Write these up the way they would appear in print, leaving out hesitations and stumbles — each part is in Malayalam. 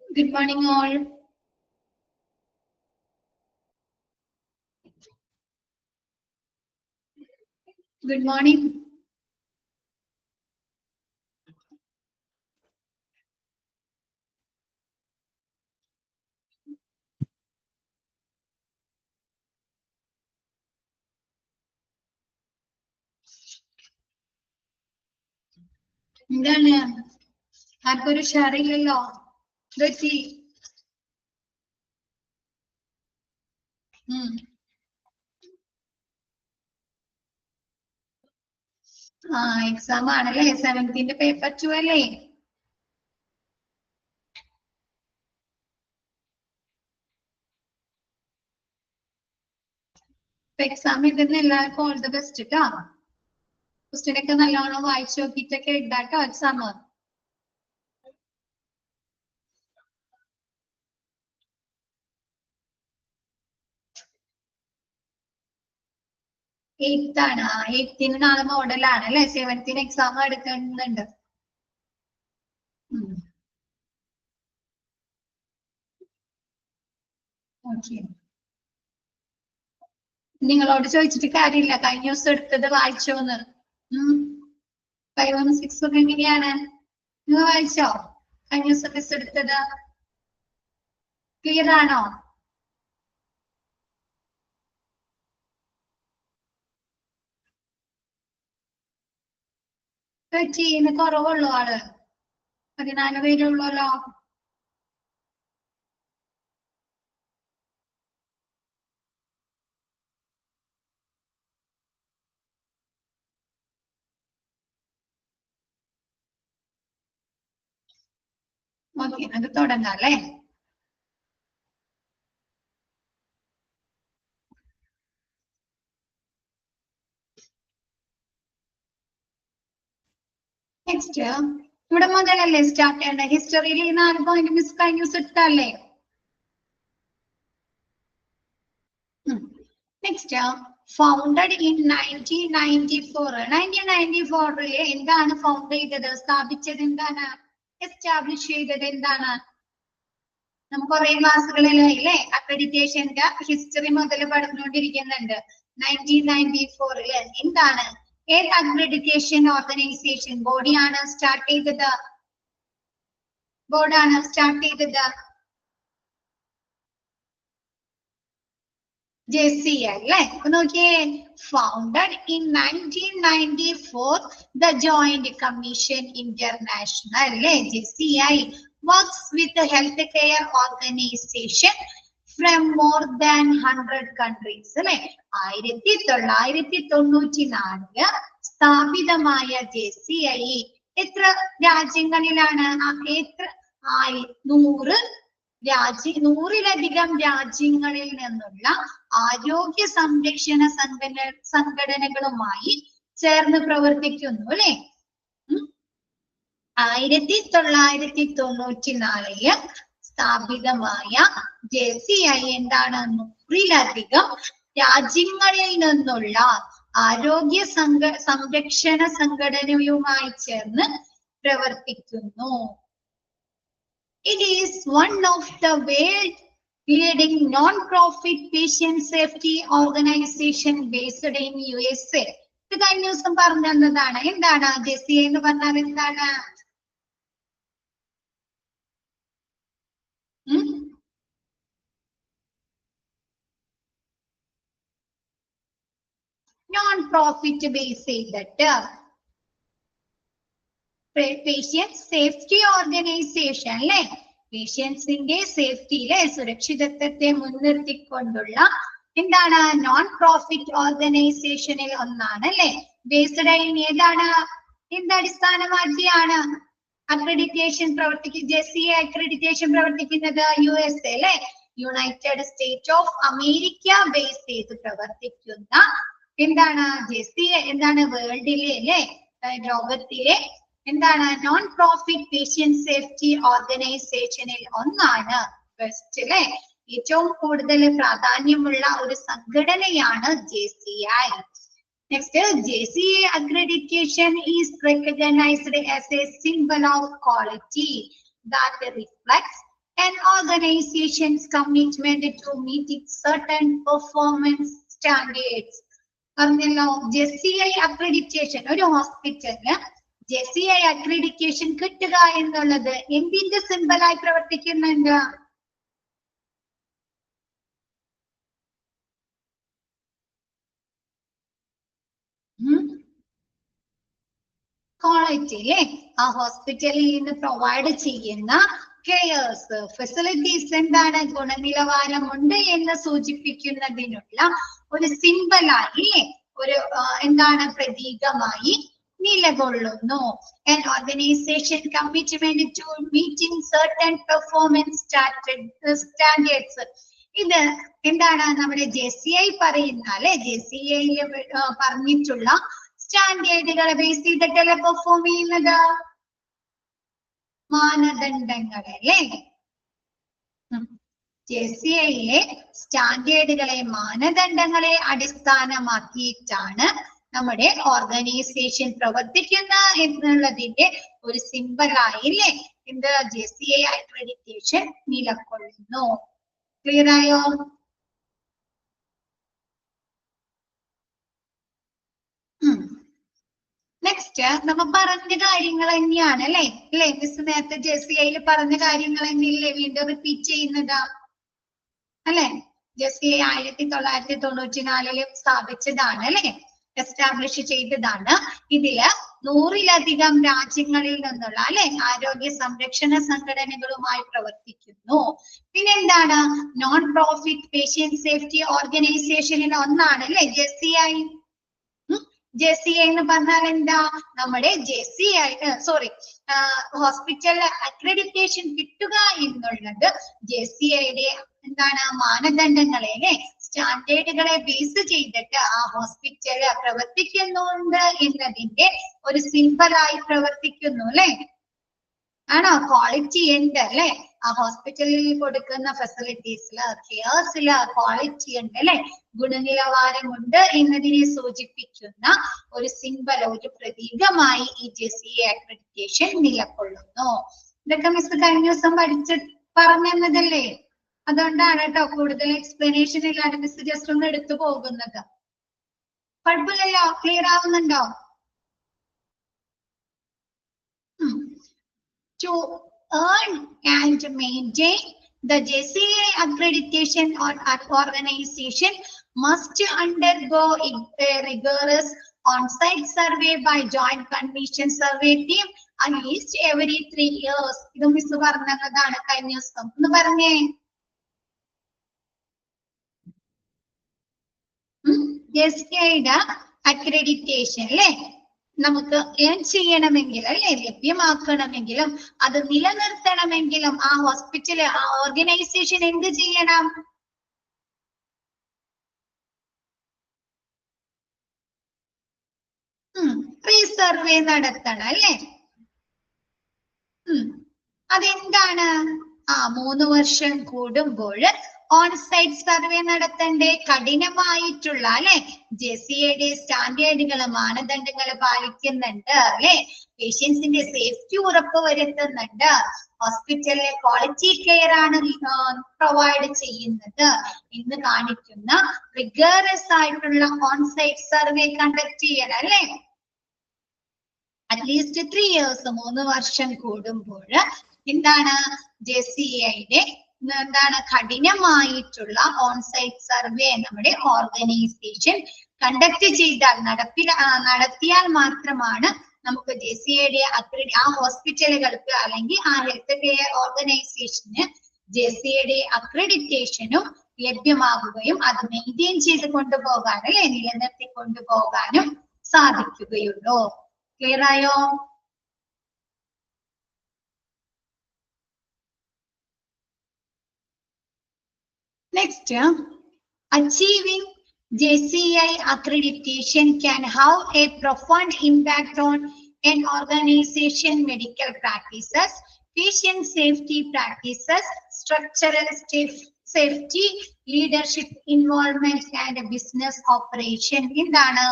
Good morning, all. Good morning. എന്താണ് ആർക്കൊരു ഷറില്ലല്ലോ വെച്ചി എക്സാം ആണല്ലേ 17th പേപ്പർ 2 അല്ലേ എക്സാം എഴുതുന്ന എല്ലാവർക്കും ഓൾ ദ ബെസ്റ്റ് കേട്ടോ ക്വസ്റ്റ്യൻ ഒക്കെ നല്ലോണം വായിച്ചു നോക്കിയിട്ടൊക്കെ എഴുതാട്ടോ എക്സാം 8th ആണ് 8th നാളെ മോഡലാണ് അല്ലെ 7th എക്സാം എടുക്കുന്നുണ്ട് നിങ്ങളോട് ചോദിച്ചിട്ട് കാര്യമില്ല കഴിഞ്ഞ ദിവസം എടുത്തത് വായിച്ചോന്ന് 5 1 6 ഒക്കെ എങ്ങനെയാണ് നിങ്ങൾ വായിച്ചോ കഴിഞ്ഞ ദിവസം മിസ് എടുത്തത് ക്ലിയർ ആണോ ചെയ്യുന്ന കുറവുള്ളൂ ആള് 14 പേരുള്ളല്ലോ ഓക്കെ അത് തുടങ്ങാം അല്ലേ നെക്സ്റ്റ് ഇവിടെ മുതലല്ലേ സ്റ്റാർട്ട് ചെയ്യേണ്ട ഹിസ്റ്ററിയിൽ ഈ 4 പോയിന്റ് മിസ് കഴിഞ്ഞ ദിവസം ഇട്ടല്ലേ നെക്സ്റ്റ് ഫൗണ്ടഡ് ഇൻ 1994 1994 എന്താണ് ഫൗണ്ട് ചെയ്തത് സ്ഥാപിച്ചത് എന്താണ് എസ്റ്റാബ്ലിഷ് ചെയ്തത് എന്താണ് നമുക്ക് കുറെ ക്ലാസ്സുകളിലെ അക്രഡിറ്റേഷന്റെ ഹിസ്റ്ററി മുതൽ പഠിച്ചുകൊണ്ടിരിക്കുന്നുണ്ട് 1994 എന്താണ് ഏത് അക്രഡിറ്റേഷൻ ഓർഗനൈസേഷൻ ബോഡിയാണ് സ്റ്റാർട്ട് ചെയ്തത് JCI അല്ലേ നോക്കിയേ founded in 1994 the Joint Commission international അല്ലേ JCI works with the healthcare organization from more than 100 countries അല്ലേ 1994 സ്ഥാപിതമായ JCI എത്ര രാജ്യങ്ങളിലാണ് എത്ര 100-ലധികം രാജ്യങ്ങളിൽ നിന്നുള്ള ആരോഗ്യ സംരക്ഷണ സംഘടനകളുമായി ചേർന്ന് പ്രവർത്തിക്കുന്നു അല്ലെ 1994 സ്ഥാപിതമായ JCI എന്താണ് 100-ലധികം രാജ്യങ്ങളിൽ നിന്നുള്ള ആരോഗ്യ സംരക്ഷണ സംഘടനയുമായി ചേർന്ന് പ്രവർത്തിക്കുന്നു It is one of the world leading non-profit patient safety organization based in USA. ഇത് കഴിഞ്ഞ ദിവസം പറഞ്ഞതാണ് എന്താണ് JCI എന്ന് പറഞ്ഞാൽ എന്താണ് non-profit base ചെയ്തിട്ട് പേഷ്യന്റ് സേഫ്റ്റി ഓർഗനൈസേഷൻ അല്ലെ പേഷ്യൻസിന്റെ സേഫ്റ്റിയിലെ സുരക്ഷിതത്വത്തെ മുൻനിർത്തിക്കൊണ്ടുള്ള എന്താണ് നോൺ പ്രോഫിറ്റ് ഓർഗനൈസേഷനിൽ ഒന്നാണ് അല്ലെ ബേസ്ഡ് ഏതാണ് എന്തടിസ്ഥാനമാക്കിയാണ് അക്രഡിറ്റേഷൻ JCI അക്രഡിറ്റേഷൻ പ്രവർത്തിക്കുന്നത് USA അല്ലെ United state of America base ചെയ്ത് പ്രവർത്തിക്കുന്ന എന്താണ് JCI എന്താണ് വേൾഡിലെ അല്ലെ ലോകത്തിലെ എന്താണ് നോൺ പ്രോഫിറ്റ് പേഷ്യന്റ് സേഫ്റ്റി ഓർഗനൈസേഷനിൽ ഒന്നാണ് ബെസ്റ്റ് അല്ലെ ഏറ്റവും കൂടുതൽ പ്രാധാന്യമുള്ള ഒരു സംഘടനയാണ് JCI. Next, JCI accreditation is recognized as a symbol of quality that reflects an organization's commitment to meeting certain performance standards. പറഞ്ഞല്ലോ JCI accreditation ഒരു ഹോസ്പിറ്റലിന് JCI accreditation കിട്ടുക എന്നുള്ളത് എന്തിന്റെ സിമ്പലായി പ്രവർത്തിക്കുന്നുണ്ട്? ക്വാളിറ്റി അല്ലേ? ആ ഹോസ്പിറ്റലിൽ നിന്ന് പ്രൊവൈഡ് ചെയ്യുന്ന കെയർസ് ഫെസിലിറ്റീസ് എന്താണ് ഗുണനിലവാരമുണ്ട് എന്ന് സൂചിപ്പിക്കുന്നതിനുള്ള ഒരു സിംബലായി ഒരു എന്താണ് പ്രതീകമായി നിലകൊള്ളുന്നു. An organization commitment to meeting certain performance standards. ഇത് എന്താണ് നമ്മുടെ JCI പറയുന്ന അല്ലെ JCI പറഞ്ഞിട്ടുള്ള സ്റ്റാൻഡേർഡുകളെ ബേസ് ചെയ്തിട്ടല്ല പെർഫോം ചെയ്യുന്നത് മാനദണ്ഡങ്ങളെ അല്ലേ? JCIയിലെ സ്റ്റാൻഡേർഡുകളെ മാനദണ്ഡങ്ങളെ അടിസ്ഥാനമാക്കിയിട്ടാണ് നമ്മുടെ ഓർഗനൈസേഷൻ പ്രവർത്തിക്കുന്ന എന്നുള്ളതിന്റെ ഒരു സിംബലായില്ലേ എന്ത് JCI അക്രഡിറ്റേഷൻ നിലകൊള്ളുന്നു. ക്ലിയർ ആയോ? നെക്സ്റ്റ് നമ്മ പറഞ്ഞ കാര്യങ്ങൾ തന്നെയാണ് അല്ലെ മിസ് നേരത്തെ JCIയിൽ പറഞ്ഞ കാര്യങ്ങൾ തന്നെയല്ലേ വീണ്ടും റിപ്പീറ്റ് ചെയ്യുന്നതാ അല്ലെ? JCI 1994 സ്ഥാപിച്ചതാണ് അല്ലെ, എസ്റ്റാബ്ലിഷ് ചെയ്തതാണ്. ഇതില് 100-ലധികം രാജ്യങ്ങളിൽ നിന്നുള്ള അല്ലെ ആരോഗ്യ സംരക്ഷണ സംഘടനകളുമായി പ്രവർത്തിക്കുന്നു. പിന്നെന്താണ് നോൺ പ്രോഫിറ്റ് പേഷ്യന്റ് സേഫ്റ്റി ഓർഗനൈസേഷനിൽ ഒന്നാണ് അല്ലെ JCI. JCI എന്ന് പറഞ്ഞാൽ എന്താ? നമ്മുടെ JCI ഹോസ്പിറ്റൽ അക്രഡിറ്റേഷൻ കിട്ടുക എന്നുള്ളത് JCIയുടെ എന്താണ് മാനദണ്ഡങ്ങളെ സ്റ്റാൻഡേർഡുകളെ ബേസ് ചെയ്തിട്ട് ആ ഹോസ്പിറ്റൽ പ്രവർത്തിക്കുന്നുണ്ട് എന്നതിന്റെ ഒരു സിംബലായി പ്രവർത്തിക്കുന്നു അല്ലെ? ആണോ? ക്വാളിറ്റി ഉണ്ട് അല്ലെ? ആ ഹോസ്പിറ്റലിൽ കൊടുക്കുന്ന ഫെസിലിറ്റീസില് കെയർസില് ക്വാളിറ്റി ഉണ്ട് അല്ലെ, ഗുണനിലവാരമുണ്ട് എന്നതിനെ സൂചിപ്പിക്കുന്ന ഒരു സിംബൽ ഒരു പ്രതീകമായി ഈ JCI അക്രഡിറ്റേഷൻ നിലകൊള്ളുന്നു. ഇതൊക്കെ മിസ് കഴിഞ്ഞ ദിവസം പറഞ്ഞതല്ലേ? അതുകൊണ്ടാണ് കേട്ടോ കൂടുതൽ എക്സ്പ്ലനേഷൻ ഇല്ലാതെ മിസ് ജസ്റ്റ് ഒന്ന് എടുത്തു പോകുന്നത്. കുഴപ്പമില്ലല്ലോ? ക്ലിയർ ആവുന്നുണ്ടോ? To earn and maintain the JCI accreditation or organization must undergo a rigorous on-site survey by Joint Commission Survey Team at least every 3 years. ഇത് മിസ് പറഞ്ഞതാണ് കഴിഞ്ഞ ദിവസം. ഒന്ന് പറഞ്ഞേ. JCIയുടെ അക്രഡിറ്റേഷൻ അല്ലേ നമുക്ക് ഏൺ ചെയ്യണമെങ്കിൽ അല്ലെ ലഭ്യമാക്കണമെങ്കിലും അത് നിലനിർത്തണമെങ്കിലും ആ ഹോസ്പിറ്റൽ ആ ഓർഗനൈസേഷൻ എന്ത് ചെയ്യണം? റീസർവേ നടത്തണം അല്ലെ? അതെന്താണ്? 3 വർഷം കൂടുമ്പോൾ ഓൺസൈറ്റ് സർവേ നടത്തണ്ടേ? കഠിനമായിട്ടുള്ള അല്ലെ JCIയുടെ സ്റ്റാൻഡേർഡുകള് മാനദണ്ഡങ്ങള് പാലിക്കുന്നുണ്ട് അല്ലെ, പേഷ്യൻസിന്റെ സേഫ്റ്റി ഉറപ്പുവരുത്തുന്നുണ്ട്, ഹോസ്പിറ്റലിലെ ക്വാളിറ്റി കെയർ ആണ് പ്രൊവൈഡ് ചെയ്യുന്നത് എന്ന് കാണിക്കുന്ന റിഗറസ് ആയിട്ടുള്ള ഓൺസൈറ്റ് സർവേ കണ്ടക്ട് ചെയ്യണം അല്ലെ? അറ്റ്ലീസ്റ്റ് 3 years 3 വർഷം കൂടുമ്പോൾ എന്താണ് JCIയുടെ എന്താണ് കഠിനമായിട്ടുള്ള ഓൺസൈറ്റ് സർവേ നമ്മുടെ ഓർഗനൈസേഷൻ കണ്ടക്ട് ചെയ്താൽ നടത്തിയാൽ മാത്രമാണ് നമുക്ക് JCIയുടെ ആ ഹോസ്പിറ്റലുകൾക്ക് അല്ലെങ്കിൽ ആ ഹെൽത്ത് കെയർ ഓർഗനൈസേഷന് JCIയുടെ അക്രഡിറ്റേഷനും ലഭ്യമാകുകയും അത് മെയിൻറ്റെയിൻ ചെയ്ത് കൊണ്ടുപോകാൻ അല്ലെ നിലനിർത്തി കൊണ്ടുപോകാനും സാധിക്കുകയുള്ളൂ. ക്ലിയർ ആയോ? Next, achieving JCI accreditation can have a profound impact on an organization medical practices, patient safety practices, structural safety, leadership involvement and business operation. എന്താണ്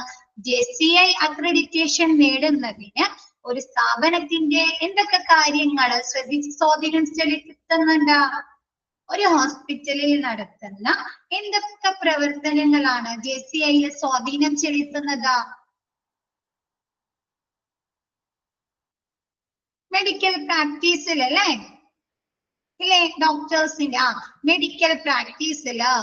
JCI accreditation നേടുന്നതിന് ഒരു സ്ഥാപനത്തിന്റെ എന്തൊക്കെ കാര്യങ്ങൾ സ്വാധീനം ചെലുത്തുന്നുണ്ട്? ഒരു ഹോസ്പിറ്റലിൽ നടത്തുന്ന എന്തൊക്കെ പ്രവർത്തനങ്ങളാണ് JCIയിൽ സ്വാധീനം ചെലുത്തുന്നത്? മെഡിക്കൽ പ്രാക്ടീസിൽ അല്ലേ? ഇല്ലേ? ഡോക്ടേഴ്സിന്റെ മെഡിക്കൽ പ്രാക്ടീസില്,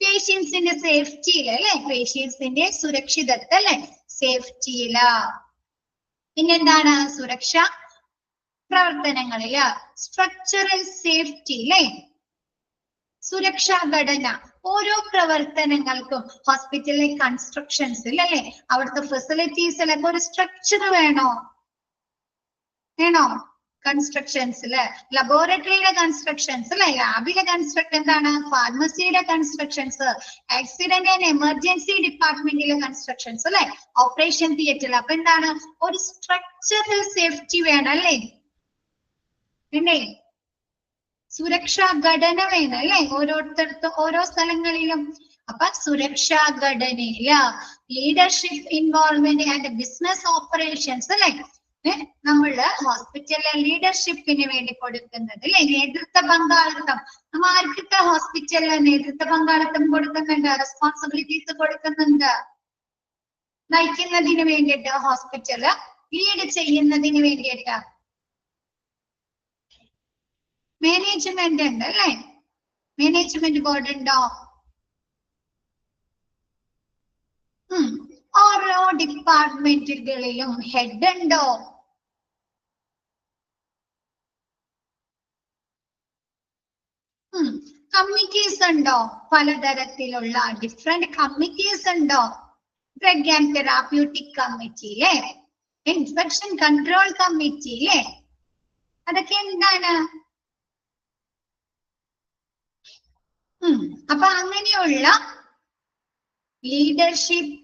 പേഷ്യൻസിന്റെ സേഫ്റ്റിയില് അല്ലെ? പേഷ്യൻസിന്റെ സുരക്ഷിതത്വം അല്ലെ? സേഫ്റ്റിയില്. പിന്നെന്താണ്? സുരക്ഷാ പ്രവർത്തനങ്ങളില്, സ്ട്രക്ചറൽ സേഫ്റ്റി അല്ലെ? സുരക്ഷാ ഘടന. ഓരോ പ്രവർത്തനങ്ങൾക്കും ഹോസ്പിറ്റലിലെ കൺസ്ട്രക്ഷൻസിൽ അല്ലെ? അവിടുത്തെ ഫെസിലിറ്റീസിലൊക്കെ ഒരു സ്ട്രക്ചർ വേണോ? വേണോ? കൺസ്ട്രക്ഷൻസില്, ലബോറട്ടറിയുടെ കൺസ്ട്രക്ഷൻസ് അല്ലെ? ലാബിലെ എന്താണ്? ഫാർമസിയുടെ കൺസ്ട്രക്ഷൻസ്, ആക്സിഡന്റ് ആൻഡ് എമർജൻസി ഡിപ്പാർട്ട്മെന്റിലെ കൺസ്ട്രക്ഷൻസ് അല്ലെ? ഓപ്പറേഷൻ തിയേറ്ററിൽ. അപ്പൊ എന്താണ്? ഒരു സ്ട്രക്ചറൽ സേഫ്റ്റി വേണം അല്ലേ? പിന്നെ സുരക്ഷാ ഘടന വേണം അല്ലെ? ഓരോരുത്തർക്കും ഓരോ സ്ഥലങ്ങളിലും. അപ്പൊ സുരക്ഷാ ഘടനയില് leadership involvement and business operations അല്ലെ? നമ്മള് ഹോസ്പിറ്റലിലെ ലീഡർഷിപ്പിന് വേണ്ടി കൊടുക്കുന്നത് അല്ലെ? നേതൃത്വ പങ്കാളിത്തം. നമ്മൾ ആർക്കൊക്കെ ഹോസ്പിറ്റലിലെ നേതൃത്വ പങ്കാളിത്തം കൊടുക്കുന്നുണ്ട്? റെസ്പോൺസിബിലിറ്റീസ് കൊടുക്കുന്നുണ്ട്. നയിക്കുന്നതിന് വേണ്ടിയിട്ട്, ഹോസ്പിറ്റല് ലീഡ് ചെയ്യുന്നതിന് വേണ്ടിയിട്ട് മാനേജ്മെന്റ് ഉണ്ട് അല്ലെ? മാനേജ്മെന്റ് ബോർഡ് ഉണ്ടോ? ഓരോ ഡിപ്പാർട്ട്മെന്റുകളിലും ഹെഡ് ഉണ്ടോ? കമ്മിറ്റീസ് ഉണ്ടോ? പലതരത്തിലുള്ള ഡിഫറെന്റ് കമ്മിറ്റീസ് ഉണ്ടോ? ഡ്രഗ് ആൻഡ് തെറാപ്യൂട്ടിക് കമ്മിറ്റി അല്ലേ? ഇൻഫെക്ഷൻ കൺട്രോൾ കമ്മിറ്റി അല്ലേ? അതൊക്കെ എന്താണ്? അപ്പൊ അങ്ങനെയുള്ള ലീഡർഷിപ്പ്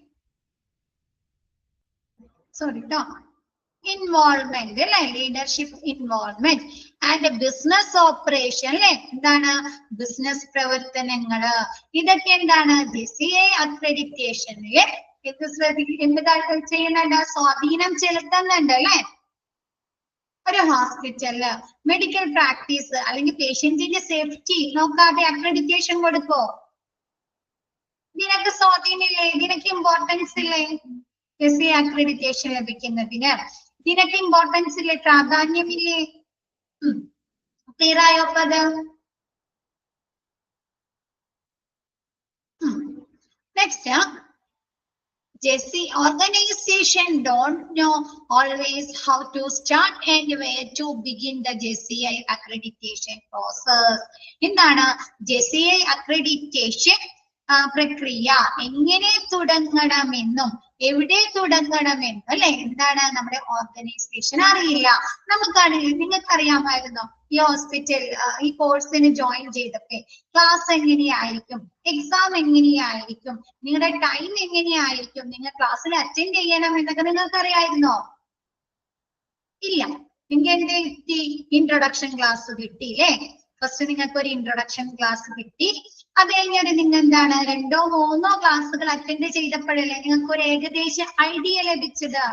ഇൻവോൾവ്മെന്റ് അല്ലെ? Leadership involvement and business operation അല്ലെ? എന്താണ്? ബിസിനസ് പ്രവർത്തനങ്ങള്. ഇതൊക്കെ എന്താണ്? JCI അക്രഡിറ്റേഷനില് ചെയ്യുന്നുണ്ട്? സ്വാധീനം ചെലുത്തുന്നുണ്ട് അല്ലെ? ഒരു ഹോസ്പിറ്റലില് മെഡിക്കൽ പ്രാക്ടീസ് അല്ലെങ്കിൽ പേഷ്യന്റിന്റെ സേഫ്റ്റി നോക്കാതെ അക്രഡിറ്റേഷൻ കൊടുക്കോ? ഇതിനൊക്കെ സ്വാധീനമില്ലേ? ഇതിനൊക്കെ ഇമ്പോർട്ടൻസ് ഇല്ലേ? JCI അക്രഡിറ്റേഷൻ ലഭിക്കുന്നതിന് ഇതിനൊക്കെ ഇമ്പോർട്ടൻസ് ഇല്ലേ? പ്രാധാന്യമില്ലേ? ക്ലിയർ ആയോ? അപ്പൊ അത് next, JCI organization don't know always how to start and where to begin the JCI accreditation process. എന്താണ് JCI accreditation പ്രക്രിയ? എങ്ങനെ തുടങ്ങണമെന്നും എവിടെ തുടങ്ങണമെന്നും അല്ലെ? എന്താണ്? നമ്മുടെ ഓർഗനൈസേഷൻ അറിയില്ല. നമുക്കറിയില്ല. നിങ്ങൾക്കറിയാമായിരുന്നോ ഈ ഹോസ്പിറ്റൽ ഈ കോഴ്സിന് ജോയിൻ ചെയ്തപ്പോ ക്ലാസ് എങ്ങനെയായിരിക്കും, എക്സാം എങ്ങനെയായിരിക്കും, നിങ്ങളുടെ ടൈം എങ്ങനെയായിരിക്കും, നിങ്ങൾ ക്ലാസ്സിൽ അറ്റൻഡ് ചെയ്യണം എന്നൊക്കെ നിങ്ങൾക്ക് അറിയായിരുന്നോ? ഇല്ല. നിങ്ങൾക്ക് എന്ത് കിട്ടി? ഇൻട്രൊഡക്ഷൻ ക്ലാസ് കിട്ടി അല്ലേ? ഫസ്റ്റ് നിങ്ങൾക്ക് ഒരു ഇൻട്രൊഡക്ഷൻ ക്ലാസ് കിട്ടി. അത് കഴിഞ്ഞാൽ നിങ്ങൾ എന്താണ് 2 or 3 ക്ലാസ്സുകൾ അറ്റൻഡ് ചെയ്തപ്പോഴല്ലേ നിങ്ങൾക്ക് ഒരു ഏകദേശ ഐഡിയ ലഭിച്ചത്?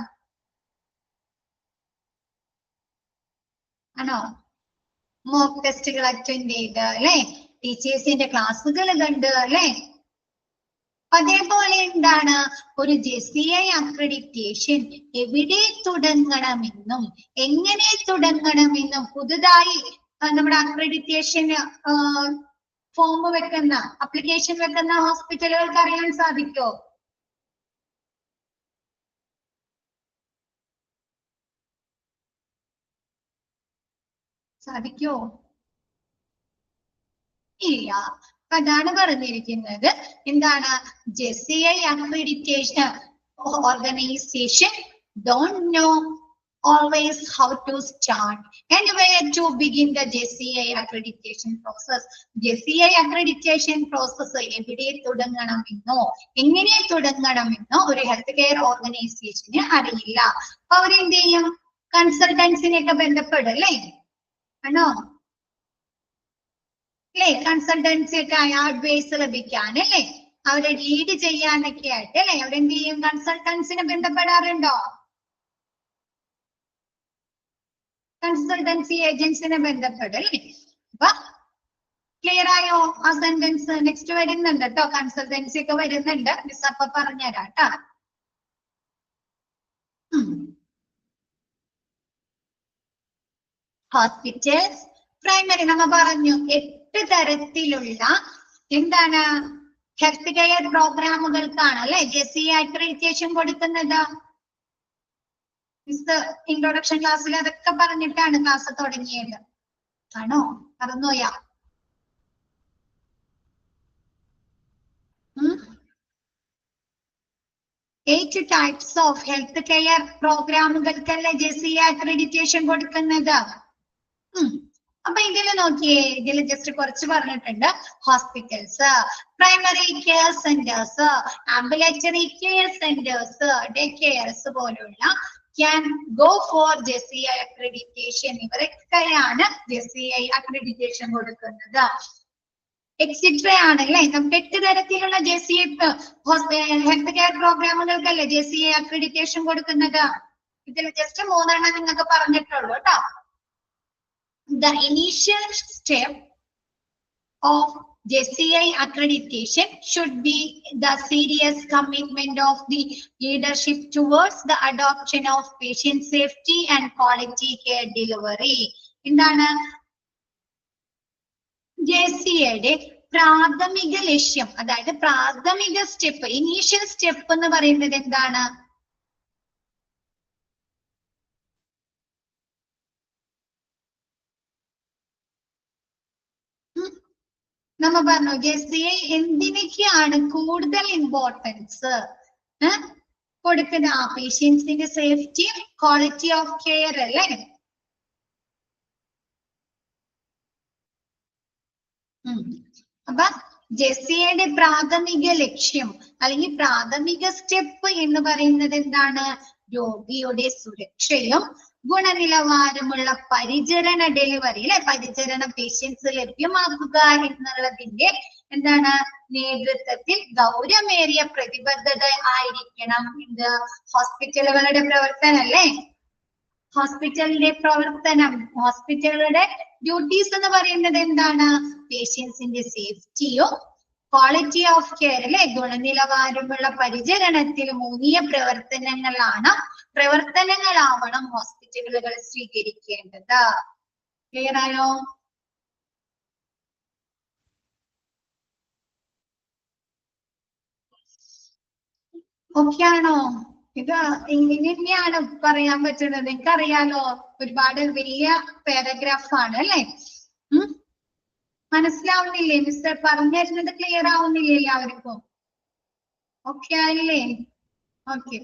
ആണോ? മോക്ക് ടെസ്റ്റുകൾ അറ്റൻഡ് ചെയ്ത് അല്ലെ? ടീച്ചേഴ്സിന്റെ ക്ലാസ്സുകൾ കണ്ട് അല്ലെ? അതേപോലെ എന്താണ്? ഒരു JCI അക്രഡിറ്റേഷൻ എവിടെ തുടങ്ങണമെന്നും എങ്ങനെ തുടങ്ങണമെന്നും പുതുതായി നമ്മുടെ അക്രഡിറ്റേഷൻ ഫോം വെക്കുന്ന, അപ്ലിക്കേഷൻ വെക്കുന്ന ഹോസ്പിറ്റലുകൾക്ക് അറിയാൻ സാധിക്കോ? സാധിക്കോ? ഇല്ല. അതാണ് പറഞ്ഞിരിക്കുന്നത്. എന്താണ്? JCI accreditation organisation don't know always how to start and where to begin the JCI accreditation process. JCI accreditation process എവിടെ തുടങ്ങണമെന്നോ എങ്ങനെ തുടങ്ങണമെന്നോ ഒരു ഹെൽത്ത് കെയർ ഓർഗനൈസേഷന് അറിയില്ല. അപ്പൊ അവരെന്ത് ചെയ്യും? കൺസൾട്ടൻസിനെയൊക്കെ ബന്ധപ്പെടല്ലേ? ആണോ? അല്ലെ? കൺസൾട്ടൻസി ഒക്കെ അഡ്വൈസ് ലഭിക്കാൻ അല്ലെ? അവരെ ലീഡ് ചെയ്യാനൊക്കെ ആയിട്ട് അല്ലെ? അവരെന്ത് ചെയ്യും? കൺസൾട്ടൻസിനെ ബന്ധപ്പെടാറുണ്ടോ? കൺസൾട്ടൻസി ഏജൻസിനെ ബന്ധപ്പെടല്ലേ. അപ്പൊ ക്ലിയർ ആയോ ആ സെന്റൻസ്? നെക്സ്റ്റ് വരുന്നുണ്ട് കേട്ടോ, കൺസൾട്ടൻസി ഒക്കെ വരുന്നുണ്ട്, മിസ് അപ്പൊ പറഞ്ഞുതരാം കേട്ടോ. ഹോസ്പിറ്റൽസ് പ്രൈമറി നമ്മ പറഞ്ഞു 8 തരത്തിലുള്ള എന്താണ് ഹെൽത്ത് കെയർ പ്രോഗ്രാമുകൾക്കാണ് അല്ലെ JCI അക്രഡിറ്റേഷൻ കൊടുക്കുന്നത്. മിസ് ഇൻട്രൊഡക്ഷൻ ക്ലാസ്സിൽ അതൊക്കെ പറഞ്ഞിട്ടാണ് ക്ലാസ് തുടങ്ങിയത്. ആണോ? മറന്നുപോയാ? 8 ടൈപ്സ് ഓഫ് ഹെൽത്ത് കെയർ പ്രോഗ്രാമുകൾക്കല്ലേ JCI അക്രഡിറ്റേഷൻ കൊടുക്കുന്നത്. അപ്പൊ ഇതിൽ നോക്കിയേ, ഇതിൽ ജസ്റ്റ് കുറച്ച് പറഞ്ഞിട്ടുണ്ട്. Hospitals, primary care centres, ambulatory care centres, day cares പോലുള്ള can go for JCI accreditation. ഇവരൊക്കെയാണ് JCI അക്രഡിറ്റേഷൻ കൊടുക്കുന്നത്. എക്സിട്ര ആണല്ലേ. നമുക്ക് 8 തരത്തിലുള്ള JCI ഹെൽത്ത് കെയർ പ്രോഗ്രാമുകൾക്കല്ലേ JCI അക്രഡിറ്റേഷൻ കൊടുക്കുന്നത്. ഇതിൽ ജസ്റ്റ് 3 എണ്ണം നിങ്ങൾക്ക് പറഞ്ഞിട്ടുള്ളൂ കേട്ടോ. The initial step of JCI accreditation should be the serious commitment of the leadership towards the adoption of patient safety and quality care delivery. എന്താണ് JCIയുടെ പ്രാഥമിക ലക്ഷ്യം? അതായത് പ്രാഥമിക സ്റ്റെപ്പ്, ഇനീഷ്യൽ സ്റ്റെപ്പ് എന്ന് പറയുന്നത് എന്താണ്? നമ്മ പറഞ്ഞു JCI എന്തിനൊക്കെയാണ് കൂടുതൽ ഇമ്പോർട്ടൻസ് കൊടുക്കുന്ന? പേഷ്യൻസിന്റെ സേഫ്റ്റി, ക്വാളിറ്റി ഓഫ് കെയർ അല്ലേ. അപ്പൊ JCIയുടെ പ്രാഥമിക ലക്ഷ്യം അല്ലെങ്കിൽ പ്രാഥമിക സ്റ്റെപ്പ് എന്ന് പറയുന്നത് എന്താണ്? രോഗിയുടെ സുരക്ഷയും ഗുണനിലവാരമുള്ള പരിചരണ ഡെലിവറി അല്ലെ, പരിചരണ പേഷ്യൻസ് ലഭ്യമാക്കുക എന്നുള്ളതിന്റെ എന്താണ് നേതൃത്വത്തിൽ ഗൗരവമേറിയ പ്രതിബദ്ധത ആയിരിക്കണം ഇത് ഹോസ്പിറ്റലുകളുടെ പ്രവർത്തനം അല്ലേ. ഹോസ്പിറ്റലിന്റെ പ്രവർത്തനം, ഹോസ്പിറ്റലുകളുടെ ഡ്യൂട്ടീസ് എന്ന് പറയുന്നത് എന്താണ്? പേഷ്യൻസിന്റെ സേഫ്റ്റിയും ക്വാളിറ്റി ഓഫ് കെയർ അല്ലെ, ഗുണനിലവാരമുള്ള പരിചരണത്തിൽ ഊന്നിയ പ്രവർത്തനങ്ങളാവണം ഹോസ്പിറ്റലുകൾ സ്വീകരിക്കേണ്ടത്. ക്ലിയർ ആയോ? ഓക്കെ ആണോ? ഇത് ഇങ്ങനെയാണ് പറയാൻ പറ്റുന്നത്. എനിക്കറിയാലോ, ഒരുപാട് വലിയ പാരഗ്രാഫ് ആണ് അല്ലെ. മനസ്സിലാവുന്നില്ലേ? മിസ്റ്റർ പറഞ്ഞു തരുന്നത് ക്ലിയർ ആവുന്നില്ലേ എല്ലാവർക്കും? ഓക്കെ ആയില്ലേ? Okay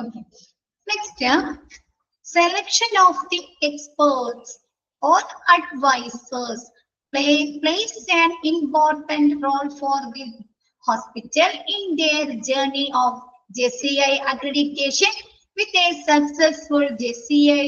okay. Next, selection of the experts or advisors plays an important role for the hospital in their journey of JCI accreditation. With a successful JCI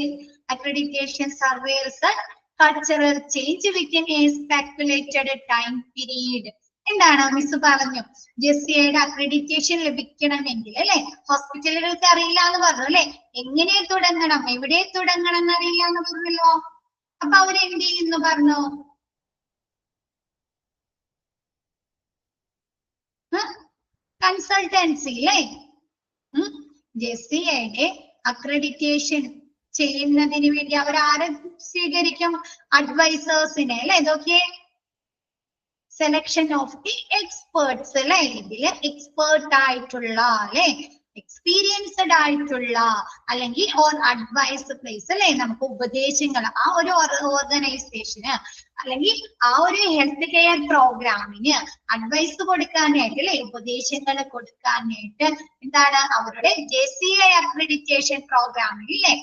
accreditation surveys and cultural change within a speculated time period. എന്താണ് മിസ് പറഞ്ഞു? JCIയുടെ അക്രഡിറ്റേഷൻ ലഭിക്കണമെങ്കിൽ അല്ലെ, ഹോസ്പിറ്റലുകൾക്ക് അറിയില്ല എന്ന് പറഞ്ഞു അല്ലെ, എങ്ങനെ തുടങ്ങണം, എവിടെ തുടങ്ങണം എന്നറിയില്ല എന്ന് പറഞ്ഞല്ലോ. അപ്പൊ അവരെന്ത് ചെയ്യുന്നു പറഞ്ഞു? കൺസൾട്ടൻസി അല്ലേ. JCIയുടെ അക്രഡിറ്റേഷൻ ചെയ്യുന്നതിന് വേണ്ടി അവർ ആരെ സ്വീകരിക്കും? അഡ്വൈസേഴ്സിനെ അല്ലെ. ഇതൊക്കെ സെലക്ഷൻ ഓഫ് ദി എക്സ്പേർട്സ് അല്ലെ. ഇതില് എക്സ്പേർട്ട് ആയിട്ടുള്ള അല്ലെ, എക്സ്പീരിയൻസ്ഡ് ആയിട്ടുള്ള അല്ലെങ്കിൽ ഓർ അഡ്വൈസ് പ്ലേസ് അല്ലെ, നമുക്ക് ഉപദേശങ്ങൾ ആ ഒരു ഓർഗനൈസേഷന് അല്ലെങ്കിൽ ആ ഒരു ഹെൽത്ത് കെയർ പ്രോഗ്രാമിന് അഡ്വൈസ് കൊടുക്കാനായിട്ട് അല്ലെ, ഉപദേശങ്ങൾ കൊടുക്കാനായിട്ട് എന്താണ് അവരുടെ JCI അക്രഡിറ്റേഷൻ പ്രോഗ്രാമിൽ അല്ലെ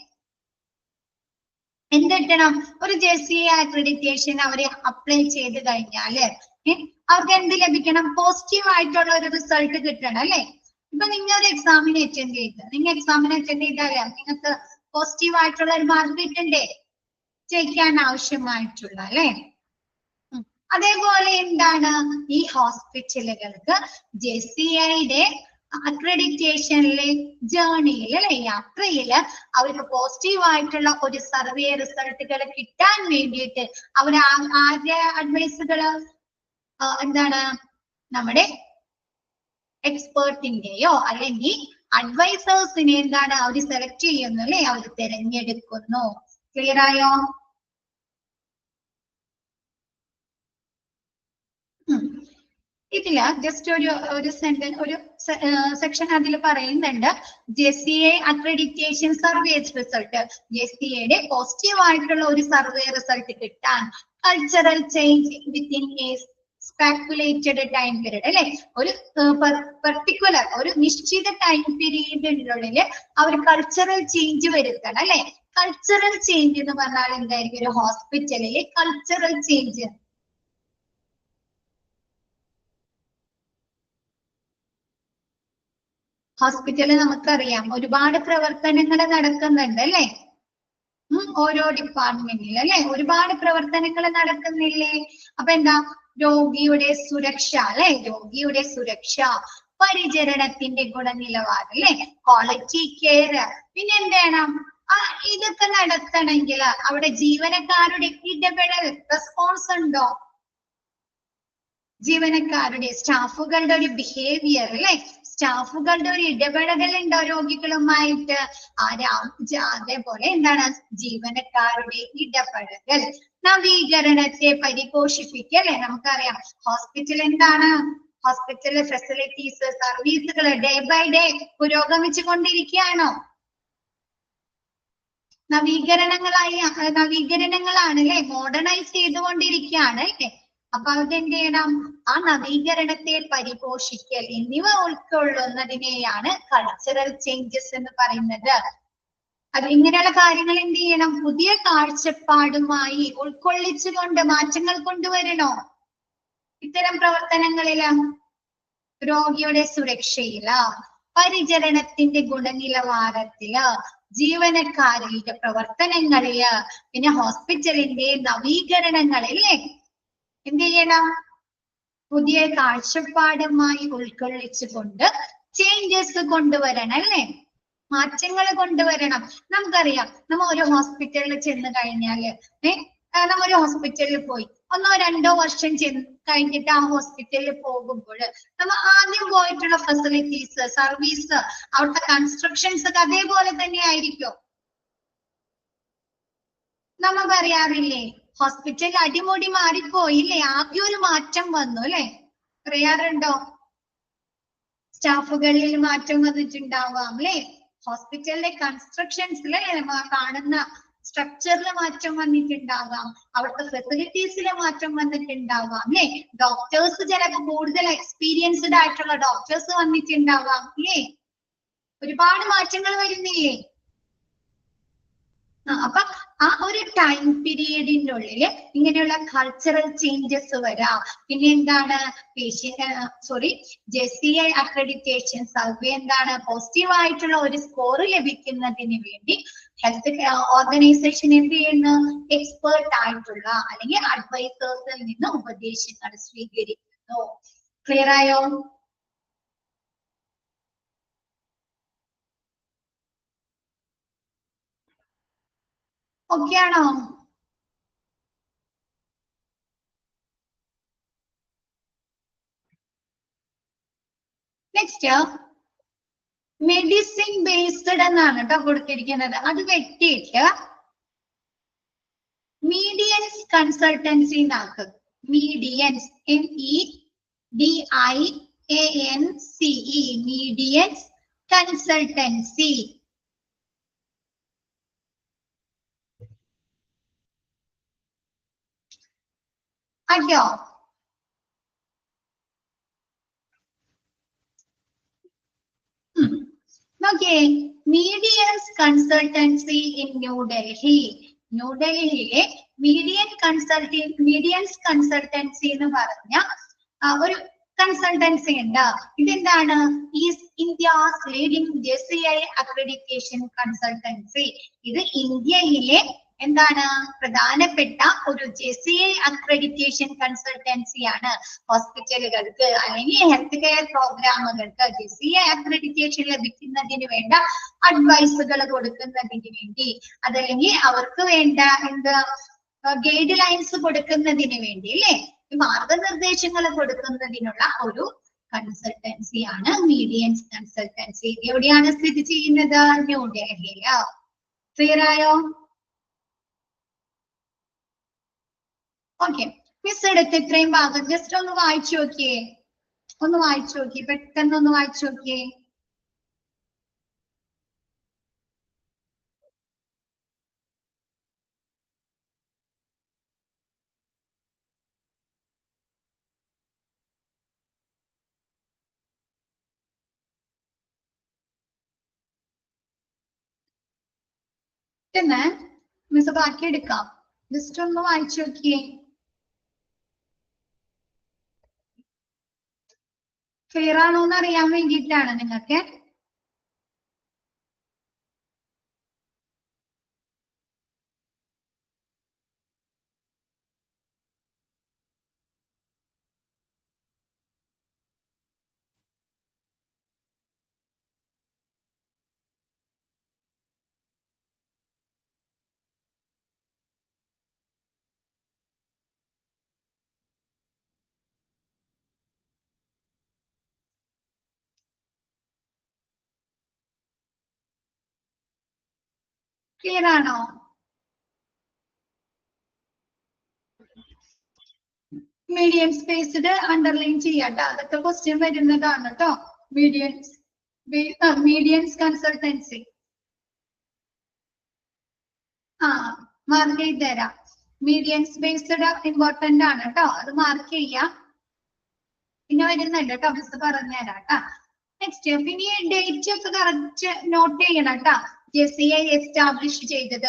എന്തിട്ടണം? ഒരു JCI അക്രഡിറ്റേഷൻ അവര് അപ്ലൈ ചെയ്ത് കഴിഞ്ഞാല് അവർക്ക് എന്ത് ലഭിക്കണം? പോസിറ്റീവ് ആയിട്ടുള്ള ഒരു റിസൾട്ട് കിട്ടണം അല്ലെ. ഇപ്പൊ നിങ്ങൾ ഒരു എക്സാമിന് അറ്റൻഡ് ചെയ്ത് ചെയ്താല് നിങ്ങൾക്ക് പോസിറ്റീവ് ആയിട്ടുള്ള ഒരു മാർക്ക് കിട്ടണ്ടേ ജയിക്കാൻ ആവശ്യമായിട്ടുള്ള അല്ലെ. അതേപോലെ എന്താണ് ഈ ഹോസ്പിറ്റലുകൾക്ക് JCIയുടെ അക്രഡിറ്റേഷനിലെ ജേർണിയിൽ അല്ലെ യാത്രയില് അവർക്ക് പോസിറ്റീവ് ആയിട്ടുള്ള ഒരു സർവേ റിസൾട്ടുകൾ കിട്ടാൻ വേണ്ടിയിട്ട് അവർ ആരുടെ അഡ്വൈസുകള് എന്താണ് നമ്മുടെ എക്സ്പേർട്ടിന്റെയോ അല്ലെങ്കിൽ അഡ്വൈസേഴ്സിനെ എന്താണ് അവർ സെലക്ട് ചെയ്യുന്നു അല്ലെ അവർ തിരഞ്ഞെടുക്കുന്നു. ക്ലിയർ ആയോ? ഇതില് ജസ്റ്റ് ഒരു സെന്റൻസ് ഒരു സെക്ഷൻ അതിൽ പറയുന്നുണ്ട് JCA അക്രഡിറ്റേഷൻ സർവേ റിസൾട്ട്. JCAയുടെ പോസിറ്റീവ് ആയിട്ടുള്ള ഒരു സർവേ റിസൾട്ട് കിട്ടാൻ cultural change within a speculated time period അല്ലെ ഒരു പെർട്ടിക്കുലർ ഒരു നിശ്ചിത ടൈം പീരീഡിനുള്ളിൽ അവർ കൾച്ചറൽ ചേഞ്ച് വരുത്തണം അല്ലെ. കൾച്ചറൽ ചേഞ്ച് എന്ന് പറഞ്ഞാൽ എന്തായിരിക്കും? ഒരു ഹോസ്പിറ്റലിലെ കൾച്ചറൽ ചേഞ്ച് ഹോസ്പിറ്റലിൽ നമുക്കറിയാം ഒരുപാട് പ്രവർത്തനങ്ങൾ നടക്കുന്നുണ്ട് അല്ലെ. ഓരോ ഡിപ്പാർട്ട്മെന്റിൽ അല്ലെ ഒരുപാട് പ്രവർത്തനങ്ങൾ നടക്കുന്നില്ലേ? അപ്പൊ എന്താ? രോഗിയുടെ സുരക്ഷ അല്ലെ, രോഗിയുടെ സുരക്ഷ, പരിചരണത്തിന്റെ ഗുണനിലവാരം അല്ലെ, ക്വാളിറ്റി കെയർ. പിന്നെ എന്ത് വേണം? ഇതൊക്കെ നടത്തണമെങ്കിൽ അവിടെ ജീവനക്കാരുടെ ഇടപെടൽ റെസ്പോൺസ് ഉണ്ടോ? ജീവനക്കാരുടെ സ്റ്റാഫുകളുടെ ഒരു ബിഹേവിയർ അല്ലെ, സ്റ്റാഫുകളുടെ ഒരു ഇടപെടൽ ഉണ്ടോ രോഗികളുമായിട്ട്? അതേപോലെ എന്താണ്? ജീവനക്കാരുടെ ഇടപെടൽ. നവീകരണത്തെ പരിപോഷിപ്പിക്കുക അല്ലെ. നമുക്കറിയാം ഹോസ്പിറ്റൽ എന്താണ്? ഹോസ്പിറ്റലിലെ ഫെസിലിറ്റീസ് സർവീസുകൾ ഡേ ബൈ ഡേ പുരോഗമിച്ചു കൊണ്ടിരിക്കുകയാണോ? നവീകരണങ്ങളാണ് അല്ലെ, മോഡേണൈസ് ചെയ്തുകൊണ്ടിരിക്കുകയാണ് അല്ലെ. അപ്പൊ അതെന്ത് ചെയ്യണം? ആ നവീകരണത്തെ പരിപോഷിക്കൽ എന്നിവ ഉൾക്കൊള്ളുന്നതിനെയാണ് കൾച്ചറൽ ചേഞ്ചസ് എന്ന് പറയുന്നത്. അത് ഇങ്ങനെയുള്ള കാര്യങ്ങൾ എന്ത് ചെയ്യണം? പുതിയ കാഴ്ചപ്പാടുമായി ഉൾക്കൊള്ളിച്ചുകൊണ്ട് മാറ്റങ്ങൾ കൊണ്ടുവരണോ? ഇത്തരം പ്രവർത്തനങ്ങളില് രോഗിയുടെ സുരക്ഷയില്, പരിചരണത്തിന്റെ ഗുണനിലവാരത്തില്, ജീവനക്കാരുടെ പ്രവർത്തനങ്ങളില്, പിന്നെ ഹോസ്പിറ്റലിന്റെ നവീകരണങ്ങളിലെ എന്ത് ചെയ്യണം? പുതിയ കാഴ്ചപ്പാടുമായി ഉൾക്കൊള്ളിച്ചുകൊണ്ട് ചേഞ്ചസ് കൊണ്ടുവരണം അല്ലെ, മാറ്റങ്ങൾ കൊണ്ടുവരണം. നമുക്കറിയാം നമ്മ ഒരു ഹോസ്പിറ്റലിൽ ചെന്ന് കഴിഞ്ഞാല് നമ്മ ഒരു ഹോസ്പിറ്റലിൽ പോയി 1 or 2 വർഷം കഴിഞ്ഞിട്ട് ആ ഹോസ്പിറ്റലിൽ പോകുമ്പോൾ നമ്മ ആദ്യം പോയിട്ടുള്ള ഫെസിലിറ്റീസ് സർവീസ് അവിടുത്തെ കൺസ്ട്രക്ഷൻസ് ഒക്കെ അതേപോലെ തന്നെ ആയിരിക്കും. നമുക്കറിയാറില്ലേ ഹോസ്പിറ്റൽ അടിമുടി മാറിപ്പോയില്ലേ, ആകെ ഒരു മാറ്റം വന്നു അല്ലെ. അറിയാറുണ്ടോ? സ്റ്റാഫുകളിൽ മാറ്റം വന്നിട്ടുണ്ടാവാം അല്ലെ, ഹോസ്പിറ്റലിലെ കൺസ്ട്രക്ഷൻസിലെ കാണുന്ന സ്ട്രക്ചറിൽ മാറ്റം വന്നിട്ടുണ്ടാവാം, അവിടുത്തെ ഫെസിലിറ്റീസിലെ മാറ്റം വന്നിട്ടുണ്ടാവാം അല്ലെ. ഡോക്ടേഴ്സ് ചിലപ്പോൾ കൂടുതൽ എക്സ്പീരിയൻസ്ഡ് ആയിട്ടുള്ള ഡോക്ടേഴ്സ് വന്നിട്ടുണ്ടാവാം അല്ലെ. ഒരുപാട് മാറ്റങ്ങൾ വരുന്നില്ലേ? അപ്പൊ ആ ഒരു ടൈം പീരീഡിനുള്ളിൽ ഇങ്ങനെയുള്ള കൾച്ചറൽ ചേഞ്ചസ് വരാം. പിന്നെ എന്താണ്? JCA അക്രഡിറ്റേഷൻ സർവേ എന്താണ്? പോസിറ്റീവ് ആയിട്ടുള്ള ഒരു സ്കോർ ലഭിക്കുന്നതിന് വേണ്ടി ഹെൽത്ത് ഓർഗനൈസേഷൻ എന്ത് ചെയ്യുന്നു? എക്സ്പേർട്ട് ആയിട്ടുള്ള അല്ലെങ്കിൽ അഡ്വൈസേഴ്സിൽ നിന്ന് ഉപദേശങ്ങൾ സ്വീകരിക്കുന്നു. ക്ലിയർ ആയോ? ഓക്കെ ആണോ? നെക്സ്റ്റ് മെഡിസിൻ ബേസ്ഡ് എന്നാണ് കേട്ടോ കൊടുത്തിരിക്കുന്നത്. അത് വെട്ടിയിട്ട് മീഡിയൻസ് കൺസൾട്ടൻസി എന്നാക്കുക. Mediance MEDIANCE Mediance consultancy. അയ്യോ നോക്കിയേ, മീഡിയൻസ് കൺസൾട്ടൻസി ഇൻ ന്യൂഡൽഹി. ന്യൂഡൽഹിയിലെ മീഡിയൻസ് കൺസൾട്ടൻസി എന്ന് പറഞ്ഞ ഒരു കൺസൾട്ടൻസി ഉണ്ട്. ഇതെന്താണ്? Is India's leading JCI accreditation consultancy. ഇത് ഇന്ത്യയിലെ എന്താണ് പ്രധാനപ്പെട്ട ഒരു JCI അക്രഡിറ്റേഷൻ കൺസൾട്ടൻസിയാണ് ഹോസ്പിറ്റലുകൾക്ക് അല്ലെങ്കിൽ ഹെൽത്ത് കെയർ പ്രോഗ്രാമുകൾക്ക് JCI അക്രഡിറ്റേഷൻ ലഭിക്കുന്നതിന് വേണ്ട അഡ്വൈസുകൾ കൊടുക്കുന്നതിന് വേണ്ടി അതല്ലെങ്കിൽ അവർക്ക് വേണ്ട എന്താ ഗൈഡ് ലൈൻസ് കൊടുക്കുന്നതിന് വേണ്ടി അല്ലേ മാർഗനിർദ്ദേശങ്ങൾ കൊടുക്കുന്നതിനുള്ള ഒരു കൺസൾട്ടൻസിയാണ് മീഡിയൻസ് കൺസൾട്ടൻസി. എവിടെയാണ് സ്ഥിതി ചെയ്യുന്നത്? ന്യൂഡൽഹിയില്. ക്ലിയർ ആയോ? ഓക്കെ, മിസ് എടുത്ത് ഇത്രയും ഭാഗം ജസ്റ്റ് ഒന്ന് വായിച്ചു നോക്കിയേ, പെട്ടെന്ന് ഒന്ന് വായിച്ചു നോക്കിയേ. മിസ് ബാക്കി എടുക്കാം, ജസ്റ്റ് ഒന്ന് വായിച്ചു നോക്കിയേ. ക്ലിയർ ആണോ എന്ന് അറിയാൻ വേണ്ടിയിട്ടാണ് നിങ്ങൾക്ക്. ക്ലിയർ ആണോ? മീഡിയൻസ് ബേസ്ഡ് അണ്ടർലൈൻ ചെയ്യാട്ടോ, അതൊക്കെ ക്വസ്റ്റ്യൻ വരുന്നതാണ് കേട്ടോ. മീഡിയൻസ് കൺസൾട്ടൻസി മാർക്ക് ചെയ്ത് തരാം. മീഡിയൻസ് ബേസ്ഡ് ഇമ്പോർട്ടന്റ് ആണ് കേട്ടോ, അത് മാർക്ക് ചെയ്യാം. പിന്നെ വരുന്നുണ്ട് കേട്ടോ, മിസ് പറഞ്ഞുതരാം കേട്ടോ. നെക്സ്റ്റ് പിന്നെ ഡേറ്റ് ഒക്കെ കറക്റ്റ് നോട്ട് ചെയ്യണം കേട്ടോ. JCI എസ്റ്റാബ്ലിഷ് ചെയ്തത്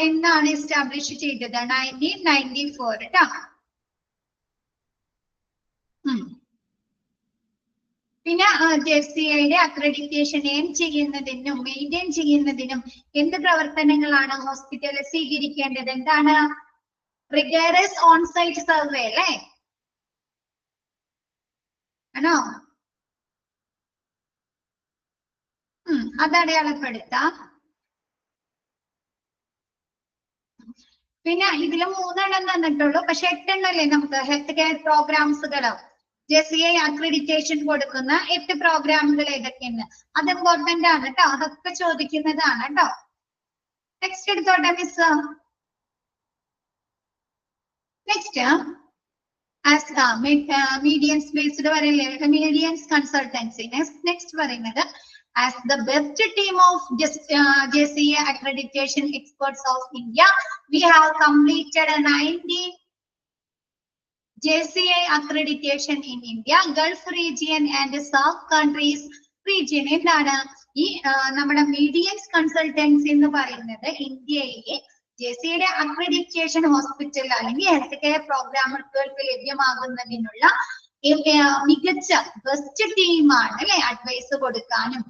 എന്നാണ് എസ്റ്റാബ്ലിഷ് ചെയ്തത്? 1994 കേട്ടോ. പിന്നെ JCIയുടെ അക്രഡിറ്റേഷൻ എയിം ചെയ്യുന്നതിനും മെയിൻറ്റെയിൻ ചെയ്യുന്നതിനും എന്ത് പ്രവർത്തനങ്ങളാണ് ഹോസ്പിറ്റൽ സ്വീകരിക്കേണ്ടത്? എന്താണ്? റിഗറസ് ഓൺസൈറ്റ് സർവേ അല്ലേ ആണോ? അത് അടയാളപ്പെടുത്താം. പിന്നെ ഇതില് 3 എണ്ണം തന്നിട്ടുള്ളൂ, പക്ഷെ 8 എണ്ണല്ലേ നമുക്ക് ഹെൽത്ത് കെയർ പ്രോഗ്രാംസുകളോ JCI അക്രഡിറ്റേഷൻ കൊടുക്കുന്ന 8 പ്രോഗ്രാമുകൾ ഏതൊക്കെയാണ്? അത് ഇമ്പോർട്ടന്റ് ആണ് കേട്ടോ, അതൊക്കെ ചോദിക്കുന്നതാണ് കേട്ടോ. നെക്സ്റ്റ് എടുത്തോട്ടെ മിസ്. നെക്സ്റ്റ് മീഡിയൻസ് ബേസ്ഡ് പറയില്ലേ, മീഡിയൻസ് കൺസൾട്ടൻസി. നെക്സ്റ്റ് പറയുന്നത് as the best team of JCI accreditation experts of India, we have completed 90 JCI accreditation in India, Gulf region and South countries region. എന്താണ് ഈ നമ്മുടെ മീഡിയൻസ് കൺസൾട്ടൻസി എന്ന് പറയുന്നത്? ഇന്ത്യയിലെ JCIയുടെ അക്രഡിറ്റേഷൻ ഹോസ്പിറ്റൽ അല്ലെങ്കിൽ ഹെൽത്ത് കെയർ പ്രോഗ്രാമുകൾക്ക് ലഭ്യമാകുന്നതിനുള്ള മികച്ച ബെസ്റ്റ് ടീമാണ് അല്ലെ. അഡ്വൈസ് കൊടുക്കാനും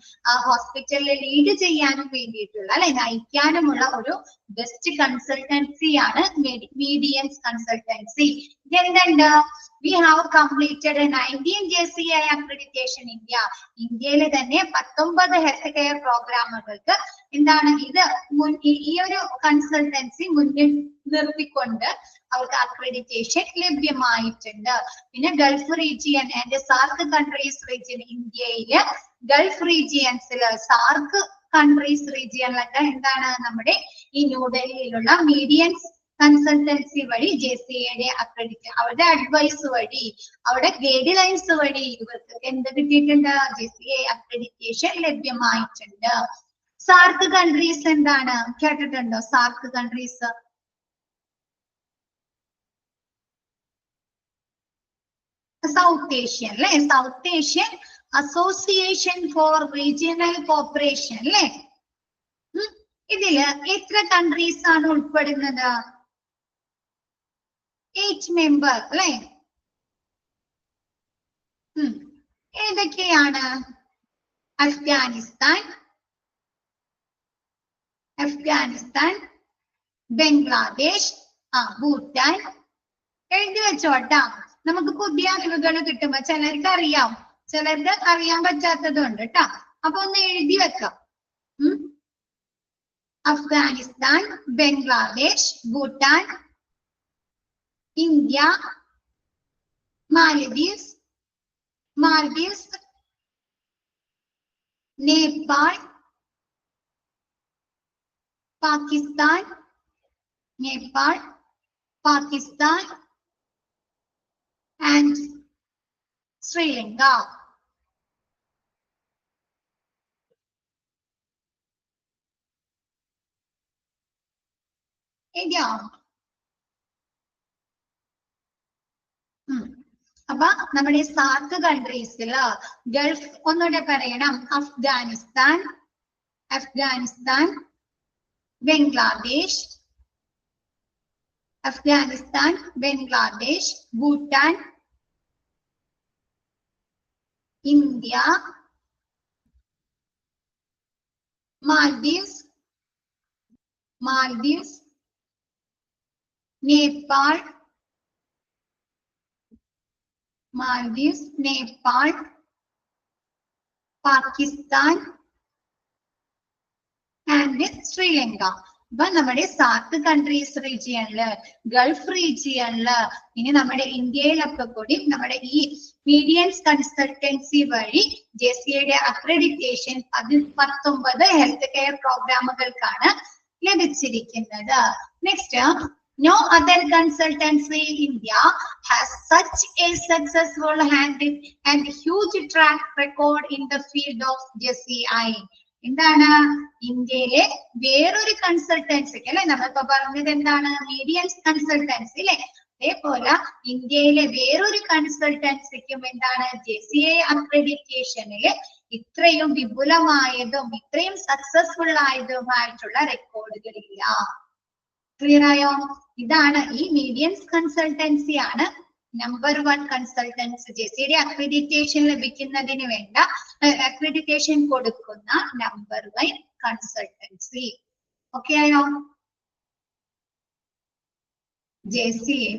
ഹോസ്പിറ്റലിൽ ലീഡ് ചെയ്യാനും വേണ്ടിയിട്ടുള്ള അല്ലെ നയിക്കാനുമുള്ള ഒരു ബെസ്റ്റ് കൺസൾട്ടൻസിയാണ് മീഡിയൻസ് കൺസൾട്ടൻസി. ഇതെന്തുണ്ട്? We have completed 19 JCI accreditation India. ഇന്ത്യയിലെ തന്നെ 19 ഹെൽത്ത് കെയർ പ്രോഗ്രാമുകൾക്ക് എന്താണ് ഇത് ഈ ഒരു കൺസൾട്ടൻസി മുന്നിൽ നിർത്തിക്കൊണ്ട് അവർക്ക് അക്രഡിറ്റേഷൻ ലഭ്യമായിട്ടുണ്ട്. പിന്നെ Gulf region and SAARC countries region, ഇന്ത്യയില് ഗൾഫ് റീജിയൻസിൽ സാർക്ക് കൺട്രീസ് റീജിയനിലൊക്കെ എന്താണ് നമ്മുടെ ഈ ന്യൂഡൽഹിയിലുള്ള മീഡിയൻസ് കൺസൾട്ടൻസി വഴി JCIയുടെ അവരുടെ അഡ്വൈസ് വഴി അവരുടെ ഗൈഡ് ലൈൻസ് വഴി ഇവർക്ക് എന്ത് കിട്ടിയിട്ടുണ്ട്? JCI അക്രഡിറ്റേഷൻ ലഭ്യമായിട്ടുണ്ട്. സാർക്ക് കൺട്രീസ് എന്താണ് കേട്ടിട്ടുണ്ടോ? സാർക്ക് കൺട്രീസ് സൗത്ത് ഏഷ്യൻ അല്ലെ, South Asian Association for Regional Cooperation അല്ലെ. ഇതില് എത്ര കൺട്രീസ് ആണ് ഉൾപ്പെടുന്നത്? 8 മെമ്പർ അല്ലെ. ഏതൊക്കെയാണ്? Afghanistan, Bangladesh, Bhutan. എഴുതി വെച്ചോട്ടാ. നമുക്ക് പുതിയ അറിവുകൾ കിട്ടുമ്പോ ചിലർക്ക് അറിയാം, ചിലർക്ക് അറിയാൻ പറ്റാത്തതുണ്ട് കേട്ടാ. അപ്പൊ ഒന്ന് എഴുതി വെക്കാം. Afghanistan, Bangladesh, Bhutan, India, Maldives, Nepal, Pakistan, and Sri Lanka. India. അപ്പൊ നമ്മുടെ സാർക്ക് കൺട്രീസില് ഗൾഫ് ഒന്നുകൂടെ പറയണം. Afghanistan, Bangladesh, Bhutan, India, Maldives, Nepal, Pakistan and Sri Lanka. അപ്പൊ നമ്മുടെ സാർക്ക് കൺട്രീസ് റീജിയനില്, ഗൾഫ് റീജിയനില്, ഇനി നമ്മുടെ ഇന്ത്യയിലൊക്കെ കൂടി നമ്മുടെ ഈ മീഡിയൻസ് കൺസൾട്ടൻസി വഴി JCIയുടെ അക്രഡിറ്റേഷൻ 19 ഹെൽത്ത് കെയർ പ്രോഗ്രാമുകൾക്കാണ് ലഭിച്ചിരിക്കുന്നത്. Next, no other consultancy in India has such a successful and huge track record in the field of JCI. എന്താണ് ഇന്ത്യയിലെ വേറൊരു കൺസൾട്ടൻസിക്ക് അല്ലെ, നമ്മളിപ്പോ പറഞ്ഞത് എന്താണ്, മീഡിയൻസ് കൺസൾട്ടൻസി അല്ലെ, അതേപോലെ ഇന്ത്യയിലെ വേറൊരു കൺസൾട്ടൻസിക്കും എന്താണ് JCI അക്രഡിറ്റേഷനില് ഇത്രയും വിപുലമായതും ഇത്രയും സക്സസ്ഫുൾ ആയതുമായിട്ടുള്ള റെക്കോർഡുകളില്ല. ക്ലിയർ ആയോ? ഇതാണ് ഈ മീഡിയൻസ് കൺസൾട്ടൻസി ആണ് നമ്പർ 1 കൺസൾട്ടൻസി. JCIയുടെ അക്രഡിറ്റേഷൻ ലഭിക്കുന്നതിന് വേണ്ട അക്രഡിറ്റേഷൻ കൊടുക്കുന്ന നമ്പർ 1 കൺസൾട്ടൻസി. ഓക്കെ ആയോ? JCI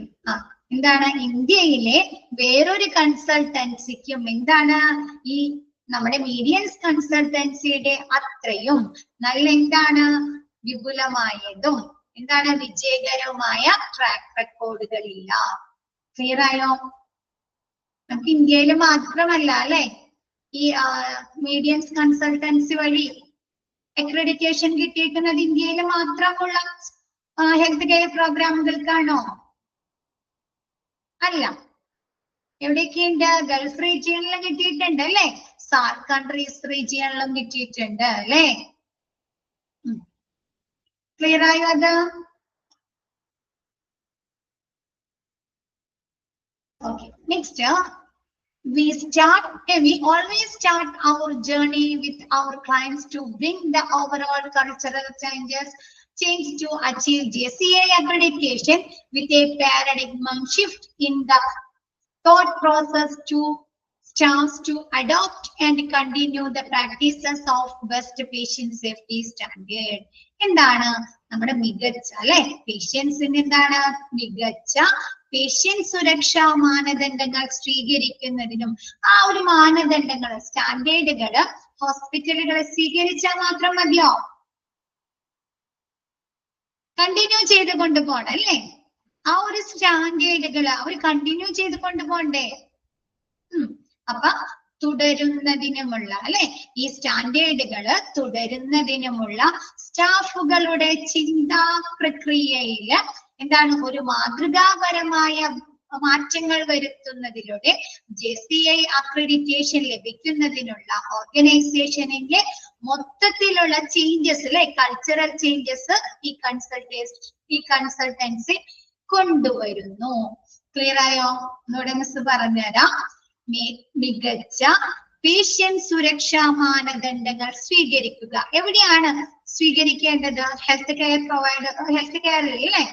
എന്താണ് ഇന്ത്യയിലെ വേറൊരു കൺസൾട്ടൻസിക്കും എന്താണ് ഈ നമ്മുടെ മീഡിയൻസ് കൺസൾട്ടൻസിയുടെ അത്രയും നല്ല എന്താണ് വിപുലമായതും എന്താണ് വിജയകരമായ ട്രാക്ക് റെക്കോർഡുകളില്ല. ക്ലിയർ ആയോ? നമുക്ക് ഇന്ത്യയിൽ മാത്രമല്ല അല്ലെ ഈ മീഡിയൻസ് കൺസൾട്ടൻസി വഴി അക്രഡിറ്റേഷൻ കിട്ടിയിരിക്കുന്നത് ഇന്ത്യയിൽ മാത്രമുള്ള ഹെൽത്ത് കെയർ പ്രോഗ്രാമുകൾക്കാണോ? അല്ല. എവിടെയൊക്കെയുണ്ട്? ഗൾഫ് റീജിയനിലും കിട്ടിയിട്ടുണ്ട് അല്ലെ, സാർക്ക് കൺട്രീസ് റീജിയനിലും കിട്ടിയിട്ടുണ്ട് അല്ലെ. ക്ലിയർ ആയോ അത്? Okay, next we always start our journey with our clients to bring the overall cultural change to achieve JCI accreditation with a paradigm shift in the thought process to staffs to adopt and continue the practices of best patient safety standard. എന്താണ് നമ്മുടെ മികച്ച അല്ലെ പേഷ്യൻസിന് എന്താണ് മികച്ച പേഷ്യന്റ് സുരക്ഷാ മാനദണ്ഡങ്ങൾ സ്വീകരിക്കുന്നതിനും ആ ഒരു മാനദണ്ഡങ്ങൾ സ്റ്റാൻഡേർഡുകള് ഹോസ്പിറ്റലുകളെ സ്വീകരിച്ചാൽ മാത്രം മതിയോ? കണ്ടിന്യൂ ചെയ്ത് കൊണ്ടുപോകണം അല്ലേ? ആ ഒരു സ്റ്റാൻഡേർഡുകള് അവർ കണ്ടിന്യൂ ചെയ്ത് കൊണ്ടുപോകണ്ടേ? അപ്പൊ തുടരുന്നതിനുമുള്ള അല്ലെ ഈ സ്റ്റാൻഡേർഡുകള് തുടരുന്നതിനുമുള്ള സ്റ്റാഫുകളുടെ ചിന്താ പ്രക്രിയയില് എന്താണ് ഒരു മാതൃകാപരമായ മാറ്റങ്ങൾ വരുത്തുന്നതിലൂടെ JCI അക്രഡിറ്റേഷൻ ലഭിക്കുന്നതിനുള്ള ഓർഗനൈസേഷനിലെ മൊത്തത്തിലുള്ള ചേഞ്ചസ് അല്ലെ കൾച്ചറൽ ചേഞ്ചസ് ഈ കൺസൾട്ടൻസി കൊണ്ടുവരുന്നു. ക്ലിയർ ആയോ? ഒന്നുകൂടെ മിസ് പറഞ്ഞുതരാം. മികച്ച പേഷ്യന്റ് സുരക്ഷാ മാനദണ്ഡങ്ങൾ സ്വീകരിക്കുക. എവിടെയാണ് സ്വീകരിക്കേണ്ടത്? ഹെൽത്ത് കെയർ ഹെൽത്ത് കെയറിൽ അല്ലെ,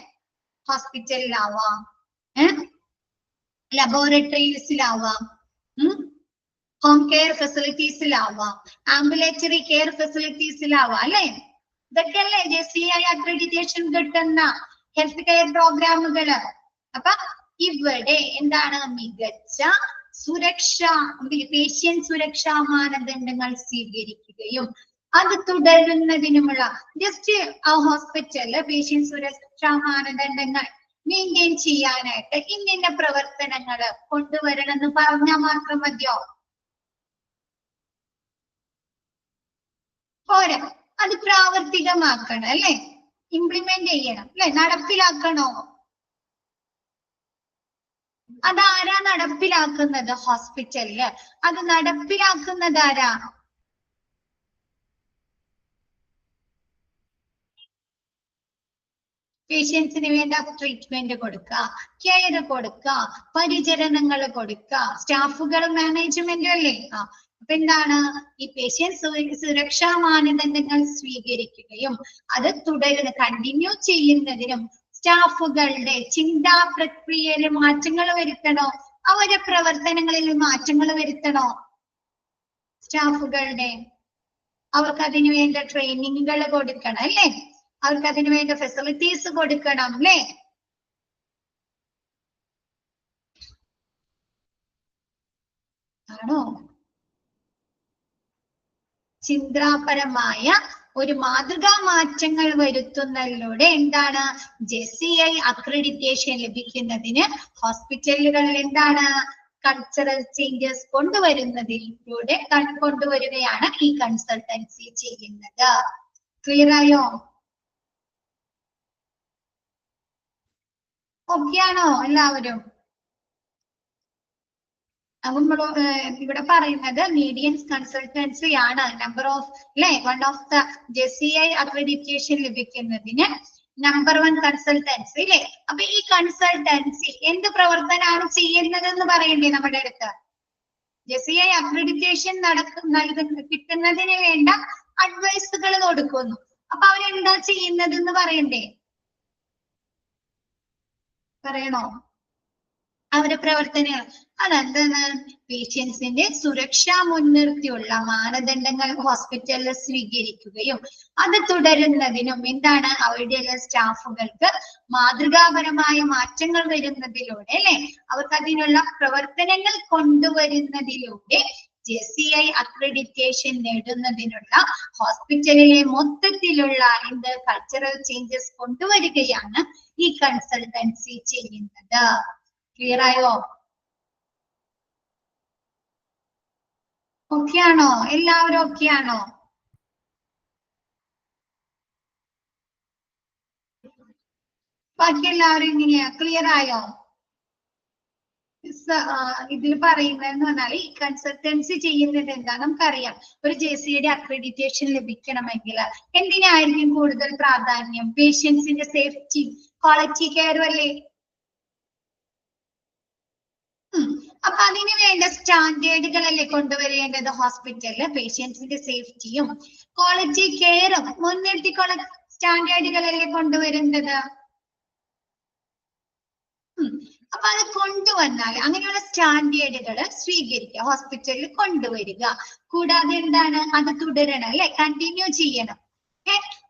ഹോസ്പിറ്റലിലാവാം, ലബോറട്ടറീസിലാവാം, ഹോം കെയർ ഫെസിലിറ്റീസിലാവാം, ആംബുലേറ്ററി കെയർ ഫെസിലിറ്റീസിലാവാം അല്ലെ. ഇതൊക്കെയല്ലേ JCI അക്രഡിറ്റേഷൻ കിട്ടുന്ന ഹെൽത്ത് കെയർ പ്രോഗ്രാമുകള്. അപ്പൊ ഇവിടെ എന്താണ് മികച്ച സുരക്ഷാ പേഷ്യന്റ് സുരക്ഷാ മാനദണ്ഡങ്ങൾ സ്വീകരിക്കുകയും അത് തുടരുന്നതിനുമുള്ള ജസ്റ്റ് ആ ഹോസ്പിറ്റലില് പേഷ്യന്റ് സുരക്ഷാ മാനദണ്ഡങ്ങൾ മെയിൻറ്റെയിൻ ചെയ്യാനായിട്ട് ഇന്ന പ്രവർത്തനങ്ങൾ കൊണ്ടുവരണം എന്ന് പറഞ്ഞാൽ മാത്രം മതിയോ? പോരാ, അത് പ്രാവർത്തികമാക്കണം അല്ലെ, ഇംപ്ലിമെന്റ് ചെയ്യണം അല്ലെ, നടപ്പിലാക്കണോ? അതാരാ നടപ്പിലാക്കുന്നത്? ഹോസ്പിറ്റലില്. അത് നടപ്പിലാക്കുന്നത് ആരാ? പേഷ്യൻസിന് വേണ്ട ട്രീറ്റ്മെന്റ് കൊടുക്കുക, കെയർ കൊടുക്കുക, പരിചരണങ്ങൾ കൊടുക്കുക, സ്റ്റാഫുകൾ മാനേജ്മെന്റ് അല്ലേ. അപ്പൊ എന്താണ് ഈ പേഷ്യന്റ് സുരക്ഷാ മാനദണ്ഡങ്ങൾ സ്വീകരിക്കുകയും അത് തുടരുന്ന കണ്ടിന്യൂ ചെയ്യുന്നതിനും സ്റ്റാഫുകളുടെ ചിന്താ പ്രക്രിയയിൽ മാറ്റങ്ങൾ വരുത്തണോ? അവരുടെ പ്രവർത്തനങ്ങളിൽ മാറ്റങ്ങൾ വരുത്തണോ? സ്റ്റാഫുകളുടെ അവർക്ക് അതിനു വേണ്ട ട്രെയിനിങ്ങുകൾ കൊടുക്കണം അല്ലേ, അവർക്ക് അതിനു വേണ്ട ഫെസിലിറ്റീസ് കൊടുക്കണം അല്ലേ. ആണോ? ചിന്താപരമായ ഒരു മാതൃകാ മാറ്റങ്ങൾ വരുത്തുന്നതിലൂടെ എന്താണ് JCI അക്രഡിറ്റേഷൻ ലഭിക്കുന്നതിന് ഹോസ്പിറ്റലുകളിൽ എന്താണ് കൾച്ചറൽ ചേഞ്ചസ് കൊണ്ടുവരുന്നതിലൂടെ കൊണ്ടുവരികയാണ് ഈ കൺസൾട്ടൻസി ചെയ്യുന്നത്. ക്ലിയർ ആയോ? ഓക്കെ ആണോ എല്ലാവരും? നമ്മൾ ഇവിടെ പറയുന്നത് മീഡിയൻസ് കൺസൾട്ടൻസി ആണ് നമ്പർ ഓഫ് അല്ലെ, one of the JCI accreditation ലഭിക്കുന്നതിന് നമ്പർ 1 കൺസൾട്ടൻസി അല്ലെ. അപ്പൊ ഈ കൺസൾട്ടൻസി എന്ത് പ്രവർത്തനമാണ് ചെയ്യുന്നത് എന്ന് പറയണ്ടേ നമ്മുടെ അടുത്ത്? JCI അക്രഡിറ്റേഷൻ കിട്ടുന്നതിന് വേണ്ട അഡ്വൈസുകൾ കൊടുക്കുന്നു. അപ്പൊ അവരെന്താ ചെയ്യുന്നത് എന്ന് പറയണ്ടേ? പറയണോ? അവരുടെ പ്രവർത്തനങ്ങൾ അതെന്താണ്? പേഷ്യൻസിന്റെ സുരക്ഷ മുൻനിർത്തിയുള്ള മാനദണ്ഡങ്ങൾ ഹോസ്പിറ്റലിൽ സ്വീകരിക്കുകയും അത് തുടരുന്നതിനും എന്താണ് അവരുടെ സ്റ്റാഫുകൾക്ക് മാതൃകാപരമായ മാറ്റങ്ങൾ വരുന്നതിലൂടെ അല്ലെ, അവർക്ക് അതിനുള്ള പ്രവർത്തനങ്ങൾ കൊണ്ടുവരുന്നതിലൂടെ JCI അക്രഡിറ്റേഷൻ നേടുന്നതിനുള്ള ഹോസ്പിറ്റലിലെ മൊത്തത്തിലുള്ള എന്ത് കൾച്ചറൽ ചേഞ്ചസ് കൊണ്ടുവരികയാണ് ഈ കൺസൾട്ടൻസി ചെയ്യുന്നത്. ക്ലിയർ ആയോ? ഓക്കെ ആണോ? എല്ലാവരും ഓക്കെ ആണോ? ബാക്കി എല്ലാവരും ഇങ്ങനെയാ? ക്ലിയർ ആയോ? ഇതിൽ പറയുന്നതെന്ന് പറഞ്ഞാൽ ഈ കൺസൾട്ടൻസി ചെയ്യുന്നത് എന്താ നമുക്കറിയാം. ഒരു JCIയുടെ അക്രഡിറ്റേഷൻ ലഭിക്കണമെങ്കിൽ എന്തിനായിരിക്കും കൂടുതൽ പ്രാധാന്യം? പേഷ്യൻസിന്റെ സേഫ്റ്റി, ക്വാളിറ്റി കെയർ അല്ലേ. അപ്പൊ അതിന് വേണ്ട സ്റ്റാൻഡേർഡുകളല്ലേ കൊണ്ടുവരേണ്ടത് ഹോസ്പിറ്റലില്? പേഷ്യൻസിന്റെ സേഫ്റ്റിയും ക്വാളിറ്റി കെയറും മുൻനിർത്തിക്കൊള്ള സ്റ്റാൻഡേർഡുകളല്ലേ കൊണ്ടുവരേണ്ടത്. അപ്പൊ അത് കൊണ്ടുവന്നാൽ അങ്ങനെയുള്ള സ്റ്റാൻഡേർഡുകൾ സ്വീകരിക്കുക, ഹോസ്പിറ്റലിൽ കൊണ്ടുവരിക. കൂടാതെ എന്താണ് അത് തുടരണം അല്ലെ, കണ്ടിന്യൂ ചെയ്യണം.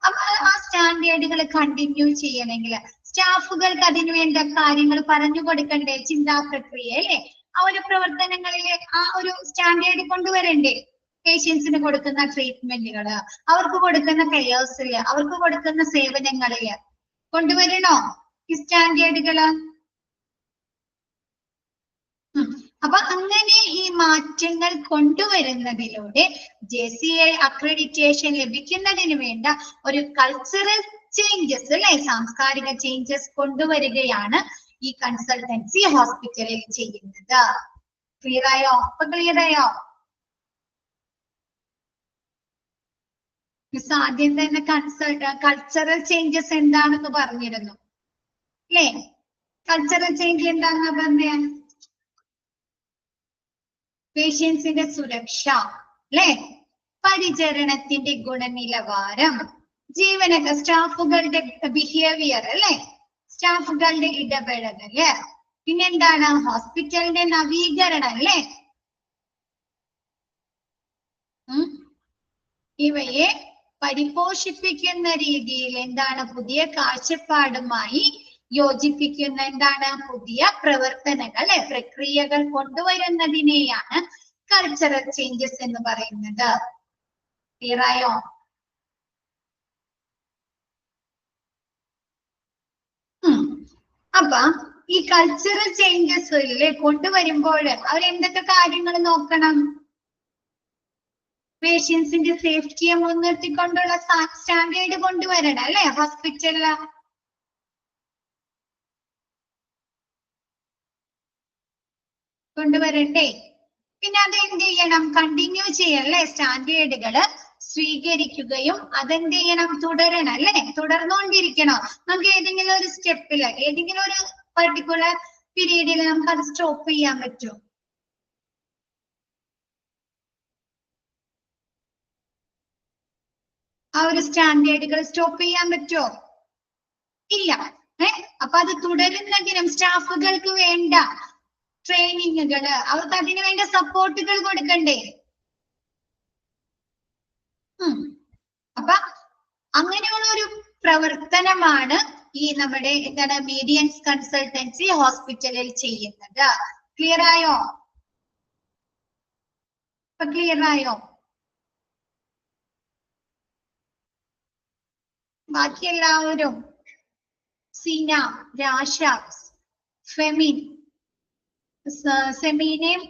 അപ്പൊ ആ സ്റ്റാൻഡേർഡുകൾ കണ്ടിന്യൂ ചെയ്യണമെങ്കിൽ സ്റ്റാഫുകൾക്ക് അതിനു വേണ്ട കാര്യങ്ങൾ പറഞ്ഞു കൊടുക്കണ്ടേ? ചിന്താ പ്രക്രിയ അല്ലെ, അവരുടെ പ്രവർത്തനങ്ങളിലെ ആ ഒരു സ്റ്റാൻഡേർഡ് കൊണ്ടുവരണ്ടേ? പേഷ്യൻസിന് കൊടുക്കുന്ന ട്രീറ്റ്മെന്റുകള്, അവർക്ക് കൊടുക്കുന്ന കെയേഴ്സില്, അവർക്ക് കൊടുക്കുന്ന സേവനങ്ങളില് കൊണ്ടുവരണോ ഈ സ്റ്റാൻഡേർഡുകള്? അപ്പൊ അങ്ങനെ ഈ മാറ്റങ്ങൾ കൊണ്ടുവരുന്നതിലൂടെ JCI അക്രഡിറ്റേഷൻ ലഭിക്കുന്നതിന് വേണ്ട ഒരു കൾച്ചറൽ ചേഞ്ചസ് അല്ലെ, സാംസ്കാരിക ചേഞ്ചസ് കൊണ്ടുവരികയാണ് ഈ കൺസൾട്ടൻസി ഹോസ്പിറ്റലിൽ ചെയ്യുന്നത്. ക്ലിയർ ആയോ? അപ്പൊ ക്ലിയർ ആയോ? മിസ് ആദ്യം തന്നെ കൾച്ചറൽ ചേഞ്ചസ് എന്താണെന്ന് പറഞ്ഞിരുന്നു അല്ലേ? കൾച്ചറൽ ചേഞ്ച് എന്താണെന്ന് പറഞ്ഞേ? പേഷ്യൻസിന്റെ സുരക്ഷ അല്ലെ, പരിചരണത്തിന്റെ ഗുണനിലവാരം, സ്റ്റാഫുകളുടെ ബിഹേവിയർ അല്ലെ, സ്റ്റാഫുകളുടെ ഇടപെടല്, പിന്നെന്താണ് ഹോസ്പിറ്റലിന്റെ നവീകരണം അല്ലെ, ഇവയെ പരിപോഷിപ്പിക്കുന്ന രീതിയിൽ എന്താണ് പുതിയ കാഴ്ചപ്പാടുമായി യോജിപ്പിക്കുന്ന എന്താണ് പുതിയ പ്രവർത്തനങ്ങൾ പ്രക്രിയകൾ കൊണ്ടുവരുന്നതിനെയാണ് കൾച്ചറൽ ചേഞ്ചസ് എന്ന് പറയുന്നത്. ക്ലിയർ ആയോ? അപ്പൊ ഈ കൾച്ചറൽ ചേഞ്ചസ് കൊണ്ടുവരുമ്പോൾ അവരെന്തൊക്കെ കാര്യങ്ങൾ നോക്കണം? പേഷ്യൻസിന്റെ സേഫ്റ്റിയെ മുൻനിർത്തിക്കൊണ്ടുള്ള സ്റ്റാൻഡേർഡ് കൊണ്ടുവരണം അല്ലെ ഹോസ്പിറ്റലില്. കൊണ്ടുവരണ്ടേ? പിന്നെ അത് എന്ത് ചെയ്യണം? കണ്ടിന്യൂ ചെയ്യല്ലേ? സ്റ്റാൻഡേർഡുകള് സ്വീകരിക്കുകയും അതെന്ത് ചെയ്യണം? തുടരണം അല്ലെ? തുടർന്നുകൊണ്ടിരിക്കണം. നമുക്ക് ഏതെങ്കിലും ഒരു സ്റ്റെപ്പില് ഏതെങ്കിലും ഒരു പർട്ടിക്കുലർ പീരീഡിൽ നമുക്ക് അത് സ്റ്റോപ്പ് ചെയ്യാൻ പറ്റും? ആ ഒരു സ്റ്റാൻഡേർഡുകൾ സ്റ്റോപ്പ് ചെയ്യാൻ പറ്റുമോ? ഇല്ല. അപ്പൊ അത് തുടരുന്നെങ്കിലും സ്റ്റാഫുകൾക്ക് വേണ്ട ട്രെയിനിങ്ങുകള് അവർക്ക് അതിനു വേണ്ട സപ്പോർട്ടുകൾ കൊടുക്കണ്ടേ? അപ്പൊ അങ്ങനെയുള്ള ഒരു പ്രവർത്തനമാണ് ഈ നമ്മുടെ എന്താണ് മീഡിയൻസ് കൺസൾട്ടൻസി ഹോസ്പിറ്റലിൽ ചെയ്യുന്നത്. ക്ലിയർ ആയോ? ഇപ്പൊ ക്ലിയർ ആയോ? ബാക്കി എല്ലാവരും സീന, രാശ, ഫെമിൻ, സെമീനയും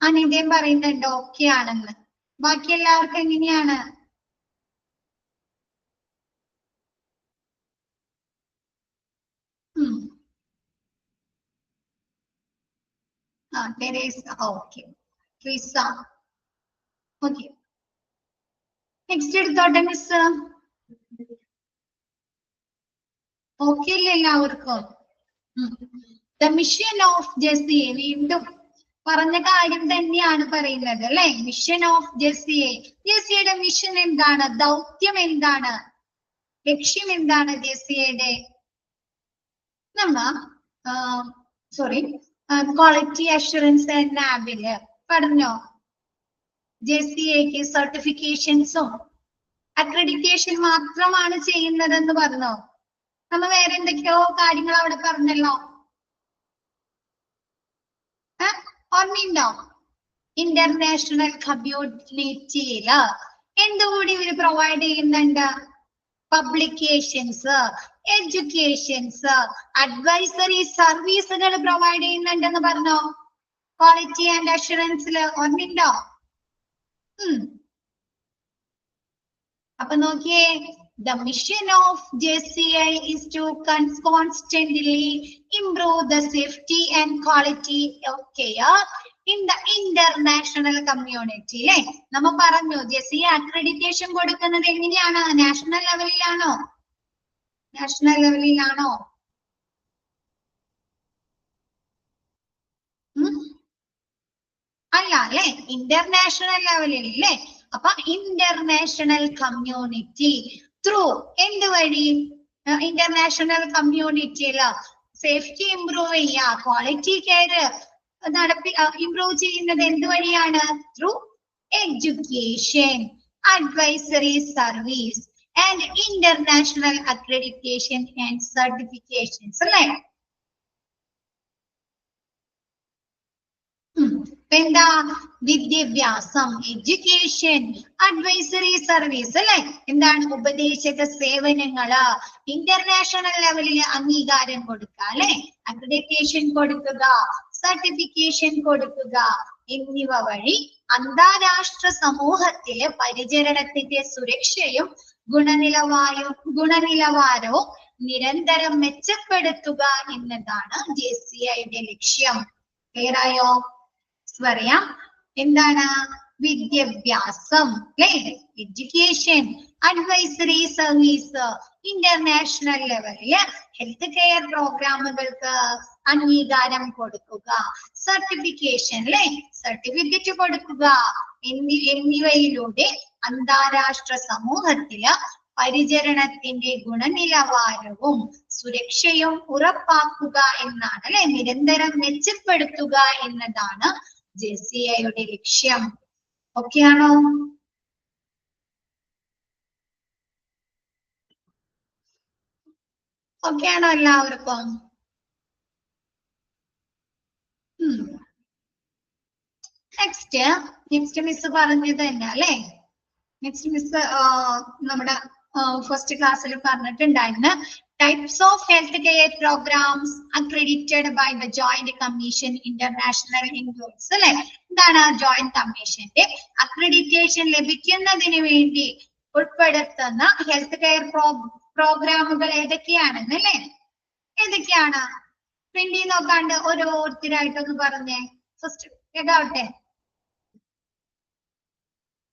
അനിതയും പറയുന്നുണ്ട് ഓക്കെ ആണെന്ന്. ബാക്കി എല്ലാവർക്കും എങ്ങനെയാണ്? Teresa okay, Treesa okay. Next എടുത്തോട്ടെ മിസ്. ഓക്കെ അല്ലേ എല്ലാവർക്കും? ദ മിഷൻ ഓഫ് ജെസ്സിയെ വീണ്ടും പറഞ്ഞ കാര്യം തന്നെയാണ് പറയുന്നത് അല്ലെ? മിഷൻ ഓഫ് ജെസ്സിയെ. ജെസ്സിയുടെ മിഷൻ എന്താണ്? ദൗത്യം എന്താണ്? ലക്ഷ്യം എന്താണ് ജെസ്സിയുടെ? സോറി ക്വാളിറ്റി അഷുറൻസ് ആൻഡ് ലാബില് പറഞ്ഞോ ജെസ്സിക്ക് സർട്ടിഫിക്കേഷൻസും അക്രഡിറ്റേഷൻ മാത്രമാണ് ചെയ്യുന്നതെന്ന് പറഞ്ഞോ? നമ്മ വേറെ എന്തൊക്കെയോ കാര്യങ്ങൾ അവിടെ പറഞ്ഞല്ലോ. ഓർമ്മയുണ്ടോ? ഇന്റർനാഷണൽ കമ്മ്യൂണിറ്റിയില് എന്തുകൂടി ഇവര് പ്രൊവൈഡ് ചെയ്യുന്നുണ്ട്? പബ്ലിക്കേഷൻസ്, എഡ്യൂക്കേഷൻസ്, അഡ്വൈസറി സർവീസുകൾ പ്രൊവൈഡ് ചെയ്യുന്നുണ്ടെന്ന് പറഞ്ഞോ? ക്വാളിറ്റി ആൻഡ് അഷുറൻസിൽ ഓർമ്മയുണ്ടോ? അപ്പൊ നോക്കിയേ, the mission of JCI is to constantly improve the safety and quality of care in the international community. അല്ലെ? നമ്മ പറഞ്ഞു JCI അക്രഡിറ്റേഷൻ കൊടുക്കുന്നത് എങ്ങനെയാണ്? നാഷണൽ ലെവലിലാണോ? നാഷണൽ ലെവലിലാണോ? അല്ല അല്ലെ, ഇന്റർനാഷണൽ ലെവലിൽ അല്ലേ? അപ്പൊ ഇന്റർനാഷണൽ കമ്മ്യൂണിറ്റി ത്രൂ എന്ത് വഴി? ഇന്റർനാഷണൽ കമ്മ്യൂണിറ്റിയില് സേഫ്റ്റി ഇംപ്രൂവ് ചെയ്യുക, ക്വാളിറ്റി കെയർ ഇംപ്രൂവ് ചെയ്യുന്നത് എന്ത് വഴിയാണ്? Through education, advisory service and international accreditation and certifications അല്ലേ? എന്താ? വിദ്യാഭ്യാസം, എഡ്യൂക്കേഷൻ, അഡ്വൈസറി സർവീസ് അല്ലെ? എന്താണ്? ഉപദേശക സേവനങ്ങള്, ഇന്റർനാഷണൽ ലെവലിൽ അംഗീകാരം കൊടുക്കുക അല്ലെ? അക്രഡിറ്റേഷൻ കൊടുക്കുക, സർട്ടിഫിക്കേഷൻ കൊടുക്കുക എന്നിവ വഴി അന്താരാഷ്ട്ര സമൂഹത്തിലെ പരിചരണത്തിന്റെ സുരക്ഷയും ഗുണനിലവാരവും നിരന്തരം മെച്ചപ്പെടുത്തുക എന്നതാണ് JCIയുടെ ലക്ഷ്യം. ക്ലിയർ ആയോ? പറയാം എന്താണ്? വിദ്യാഭ്യാസം അല്ലെ? എഡ്യൂക്കേഷൻ, അഡ്വൈസറി സർവീസ്, ഇന്റർനാഷണൽ ലെവലില് ഹെൽത്ത് കെയർ പ്രോഗ്രാമുകൾക്ക് അംഗീകാരം കൊടുക്കുക, സർട്ടിഫിക്കേഷൻ അല്ലെ? സർട്ടിഫിക്കറ്റ് കൊടുക്കുക എന്നിവയിലൂടെ അന്താരാഷ്ട്ര സമൂഹത്തില് പരിചരണത്തിന്റെ ഗുണനിലവാരവും സുരക്ഷയും ഉറപ്പാക്കുക എന്നാണ് അല്ലെ? നിരന്തരം മെച്ചപ്പെടുത്തുക എന്നതാണ് JCIയുടെ ലക്ഷ്യം. ഓക്കെ ആണോ? ഓക്കെ ആണോ എല്ലാവർക്കും? നെക്സ്റ്റ് മിസ് പറഞ്ഞത് തന്നെ അല്ലേ? നെക്സ്റ്റ് മിസ് നമ്മുടെ ഫസ്റ്റ് ക്ലാസ്സിൽ പറഞ്ഞിട്ടുണ്ടായിരുന്നു types of health care programmes accredited by the Joint Commission International includes അല്ലെ. എന്താണ് ജോയിന്റ് കമ്മീഷന്റെ അക്രഡിറ്റേഷൻ ലഭിക്കുന്നതിന് വേണ്ടി ഉൾപ്പെടുത്തുന്ന ഹെൽത്ത് കെയർ പ്രോഗ്രാമുകൾ ഏതൊക്കെയാണെന്ന് അല്ലേ? ഏതൊക്കെയാണ്? പ്രിന്റ് നോക്കാണ്ട് ഓരോരുത്തരായിട്ടൊന്ന് പറഞ്ഞേ. ഫസ്റ്റ് ഏതാവട്ടെ?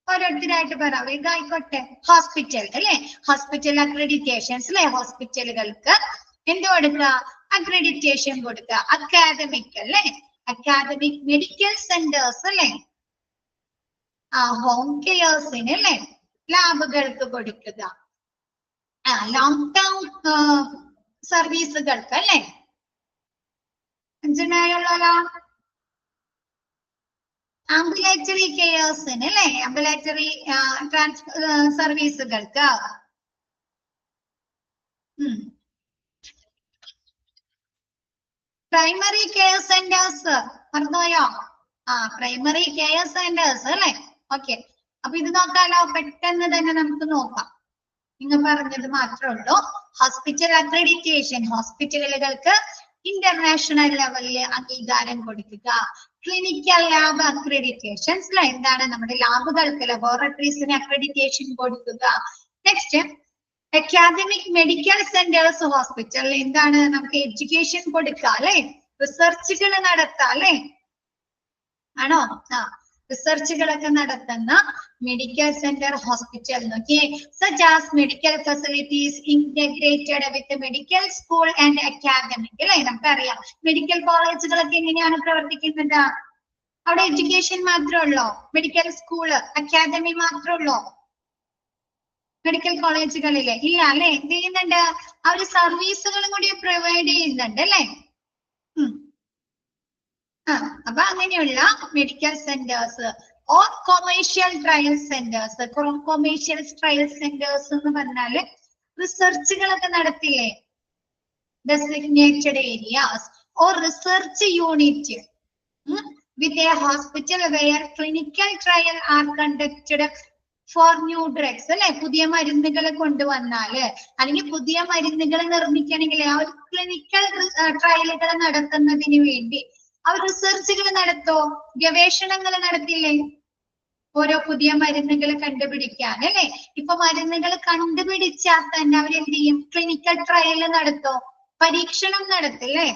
ഓരോരുത്തരായിട്ട് പറ, ഇതായിക്കോട്ടെ. ഹോസ്പിറ്റൽ അല്ലെ, ഹോസ്പിറ്റൽ അക്രഡിറ്റേഷൻസ് അല്ലെ, ഹോസ്പിറ്റലുകൾക്ക് എന്ത് കൊടുക്കുക? അക്രഡിറ്റേഷൻ കൊടുക്കുക. അക്കാദമിക് അല്ലെ, അക്കാദമിക് മെഡിക്കൽ സെന്റേഴ്സ് അല്ലെ, ഹോം കെയേഴ്സിന് അല്ലെ, ലാബുകൾക്ക് കൊടുക്കുക. ലോങ് ടേം സർവീസുകൾക്ക് അല്ലെ. അഞ്ചെണ്ണായുള്ളല്ലോ. ആംബുലേറ്ററി കെയേഴ്സിന് അല്ലെ, ആംബുലേറ്ററി സർവീസുകൾക്ക്. പ്രൈമറി കെയർ സെന്റേഴ്സ് പറഞ്ഞോയോ? പ്രൈമറി കെയർ സെന്റേഴ്സ് അല്ലെ. ഓക്കെ, അപ്പൊ ഇത് നോക്കാലോ, പെട്ടെന്ന് തന്നെ നമുക്ക് നോക്കാം. നിങ്ങൾ പറഞ്ഞത് മാത്രമേ ഉള്ളൂ. ഹോസ്പിറ്റൽ അക്രഡിറ്റേഷൻ, ഹോസ്പിറ്റലുകൾക്ക് ഇന്റർനാഷണൽ ലെവലിൽ അംഗീകാരം കൊടുക്കുക. ക്ലിനിക്കൽ ലാബ് അക്രഡിറ്റേഷൻസ് അല്ലെ, എന്താണ് നമ്മുടെ ലാബുകൾക്ക്, ലബോറട്ടറീസിന് അക്രഡിറ്റേഷൻ കൊടുക്കുക. നെക്സ്റ്റ് അക്കാദമിക് മെഡിക്കൽ സെന്റേഴ്സ്, ഹോസ്പിറ്റലിൽ എന്താണ് നമുക്ക് എഡ്യൂക്കേഷൻ കൊടുക്കുക അല്ലെ, റിസർച്ചുകൾ നടത്താം അല്ലെ. ആണോ? റിസർച്ചുകളൊക്കെ നടത്തുന്ന മെഡിക്കൽ സെന്റർ ഹോസ്പിറ്റൽ നോക്കിയേ. Such as medical facilities integrated with medical school and academic അല്ലെ. നമുക്കറിയാം മെഡിക്കൽ കോളേജുകളൊക്കെ എങ്ങനെയാണ് പ്രവർത്തിക്കുന്നത്? അവിടെ എഡ്യൂക്കേഷൻ മാത്രമേ ഉള്ളോ? മെഡിക്കൽ സ്കൂള്, അക്കാദമി മാത്രമേ ഉള്ളോ മെഡിക്കൽ കോളേജുകളില്? ഇല്ല അല്ലെ. എന്ത് ചെയ്യുന്നുണ്ട്? അവര് സർവീസുകളും കൂടി പ്രൊവൈഡ് ചെയ്യുന്നുണ്ട് അല്ലെ. അപ്പൊ അങ്ങനെയുള്ള medical centres or commercial trial centres. Commercial trial centres എന്ന് പറഞ്ഞാല് റിസർച്ചുകളൊക്കെ നടത്തില്ലേ, designated areas or research unit with a hospital where clinical trial are conducted for new drugs അല്ലെ. പുതിയ മരുന്നുകൾ കൊണ്ടുവന്നാല് അല്ലെങ്കിൽ പുതിയ മരുന്നുകൾ നിർമ്മിക്കണമെങ്കിൽ ആ ഒരു ക്ലിനിക്കൽ ട്രയലുകൾ നടത്തുന്നതിന് വേണ്ടി അവർ റിസർച്ചുകൾ നടത്തോ, ഗവേഷണങ്ങൾ നടത്തില്ലേ? ഓരോ പുതിയ മരുന്നുകൾ കണ്ടുപിടിക്കാൻ അല്ലെ. ഇപ്പൊ മരുന്നുകൾ കണ്ടുപിടിച്ചാൽ തന്നെ അവരെന്ത് ചെയ്യും? ക്ലിനിക്കൽ ട്രയൽ നടത്തോ, പരീക്ഷണം നടത്തില്ലേ.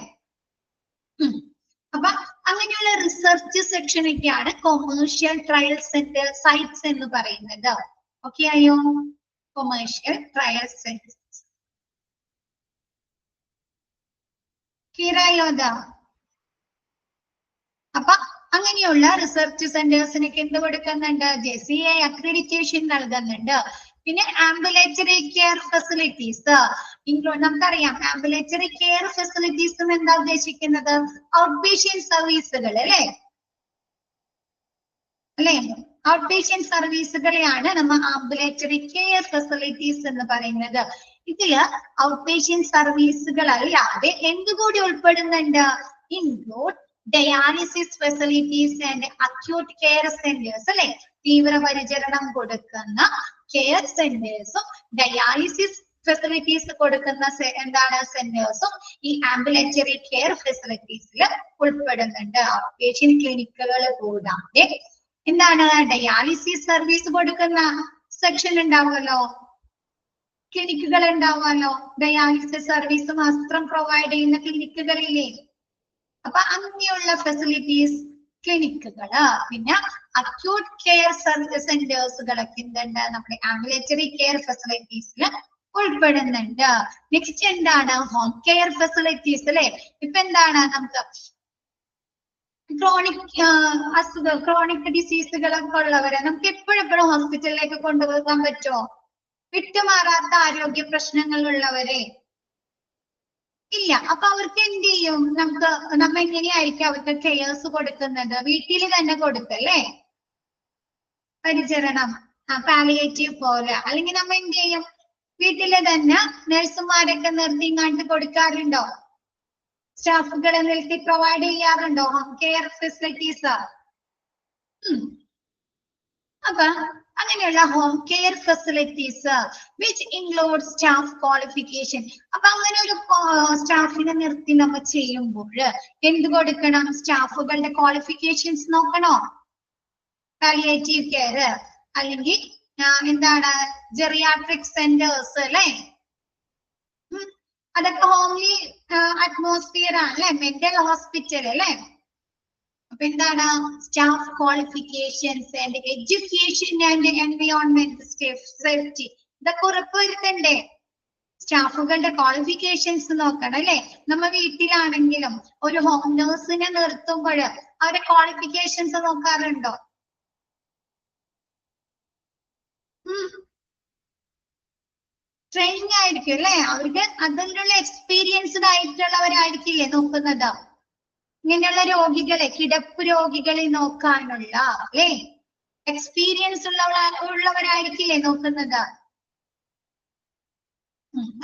അപ്പൊ അങ്ങനെയുള്ള റിസർച്ച് സെക്ഷനൊക്കെയാണ് കൊമേഴ്ഷ്യൽ ട്രയൽ സെന്റർ സൈറ്റ്സ് എന്ന് പറയുന്നത്. ഓക്കെ ആയോ? കൊമേഴ്ഷ്യൽ ട്രയൽ സെന്റേഴ്സ് ക്ലിയർ ആയോ? അതാ അപ്പൊ അങ്ങനെയുള്ള റിസർച്ച് സെന്റേഴ്സിനൊക്കെ എന്ത് കൊടുക്കുന്നുണ്ട്? JCI അക്രഡിറ്റേഷൻ നൽകുന്നുണ്ട്. പിന്നെ ആംബുലേറ്ററി കെയർ ഫെസിലിറ്റീസ് ഇൻക്ലൂഡ്, നമുക്കറിയാം ആംബുലേറ്ററി കെയർ ഫെസിലിറ്റീസും എന്താ ഉദ്ദേശിക്കുന്നത്? ഔട്ട് പേഷ്യന്റ് സർവീസുകൾ അല്ലെ. ഔട്ട് പേഷ്യന്റ് സർവീസുകളെയാണ് നമ്മൾ ആംബുലേറ്ററി കെയർ ഫെസിലിറ്റീസ് എന്ന് പറയുന്നത്. ഇതില് ഔട്ട് പേഷ്യന്റ് സർവീസുകൾ അല്ലാതെ എന്തുകൂടി ഉൾപ്പെടുന്നുണ്ട്? Include dialysis facilities and acute care centres അല്ലെ. തീവ്രപരിചരണം കൊടുക്കുന്ന കെയർ സെന്റേഴ്സും ഡയാലിസിസ് ഫെസിലിറ്റീസ് കൊടുക്കുന്ന എന്താണ് സെന്റേഴ്സും ഈ ആംബുലേറ്ററി കെയർ ഫെസിലിറ്റീസിൽ ഉൾപ്പെടുന്നുണ്ട്. ഔട്ട് പേഷ്യന്റ് ക്ലിനിക്കുകൾ കൂടാതെ എന്താണ് ഡയാലിസിസ് സർവീസ് കൊടുക്കുന്ന സെക്ഷൻ ഉണ്ടാവുമല്ലോ, ക്ലിനിക്കുകൾ ഉണ്ടാവുമല്ലോ. ഡയാലിസിസ് സർവീസ് മാത്രം പ്രൊവൈഡ് ചെയ്യുന്ന ക്ലിനിക്കുകളില്ലേ. അപ്പൊ അങ്ങനെയുള്ള ഫെസിലിറ്റീസ് ക്ലിനിക്കുകള്, പിന്നെ അക്യൂട്ട് കെയർ സെന്റേഴ്സുകളൊക്കെ എന്തുണ്ട്? നമ്മുടെ ആംബുലേറ്ററി കെയർ ഫെസിലിറ്റീസിൽ ഉൾപ്പെടുന്നുണ്ട്. നെക്സ്റ്റ് എന്താണ്? ഹോം കെയർ ഫെസിലിറ്റീസ് അല്ലെ. ഇപ്പൊ എന്താണ് നമുക്ക് ക്രോണിക് ഡിസീസുകളൊക്കെ ഉള്ളവരെ നമുക്ക് എപ്പോഴെപ്പോഴും ഹോസ്പിറ്റലിലേക്ക് കൊണ്ടുപോകാൻ പറ്റുമോ? വിട്ടുമാറാത്ത ആരോഗ്യ പ്രശ്നങ്ങൾ ഉള്ളവരെ ഇല്ല. അപ്പൊ അവർക്ക് എന്ത് ചെയ്യും? നമ്മ എങ്ങനെയായിരിക്കും അവർക്ക് കെയേഴ്സ് കൊടുക്കുന്നത്? വീട്ടിൽ തന്നെ കൊടുക്കല്ലേ. പരിചരണം, പാലിയേറ്റീവ് പോലെ, അല്ലെങ്കിൽ നമ്മ എന്ത് ചെയ്യും, വീട്ടിലെ തന്നെ നഴ്സുമാരൊക്കെ നിർത്തിങ്ങാണ്ട് കൊടുക്കാറുണ്ടോ? സ്റ്റാഫുകളെ നിർത്തി പ്രൊവൈഡ് ചെയ്യാറുണ്ടോ ഹോം കെയർ ഫെസിലിറ്റീസ്? അപ്പൊ അങ്ങനെയുള്ള home care facilities which include staff qualification. അപ്പൊ അങ്ങനെ ഒരു സ്റ്റാഫിനെ നിർത്തി നമ്മൾ ചെയ്യുമ്പോൾ എന്ത് കൊടുക്കണം? സ്റ്റാഫുകളുടെ ക്വാളിഫിക്കേഷൻസ് നോക്കണോ? പാലിയേറ്റീവ് കെയർ അല്ലെങ്കിൽ എന്താണ് ജെറിയാട്രിക് സെന്റേഴ്സ് അല്ലെ, അതൊക്കെ ഹോംലി അറ്റ്മോസ്ഫിയർ ആണ് അല്ലെ, മെന്റൽ ഹോസ്പിറ്റൽ അല്ലെ. അപ്പൊ എന്താണ്? Staff qualifications and education and environment safety ഇതൊക്കെ ഉറപ്പുവരുത്തണ്ടേ? സ്റ്റാഫുകളുടെ ക്വാളിഫിക്കേഷൻസ് നോക്കണം അല്ലെ. നമ്മ വീട്ടിലാണെങ്കിലും ഒരു ഹോം നേഴ്സിനെ നിർത്തുമ്പോൾ അവരുടെ ക്വാളിഫിക്കേഷൻസ് നോക്കാറുണ്ടോ? ട്രെയിനിങ് ആയിരിക്കും അല്ലെ, അവർക്ക് അതിനുള്ള എക്സ്പീരിയൻസ്ഡ് ആയിട്ടുള്ളവരായിരിക്കില്ലേ നോക്കുന്നത്. ഇങ്ങനെയുള്ള രോഗികളെ, കിടപ്പ് രോഗികളെ നോക്കാനുള്ള അല്ലെ എക്സ്പീരിയൻസ് ഉള്ളവരായിരിക്കില്ലേ നോക്കുന്നത്.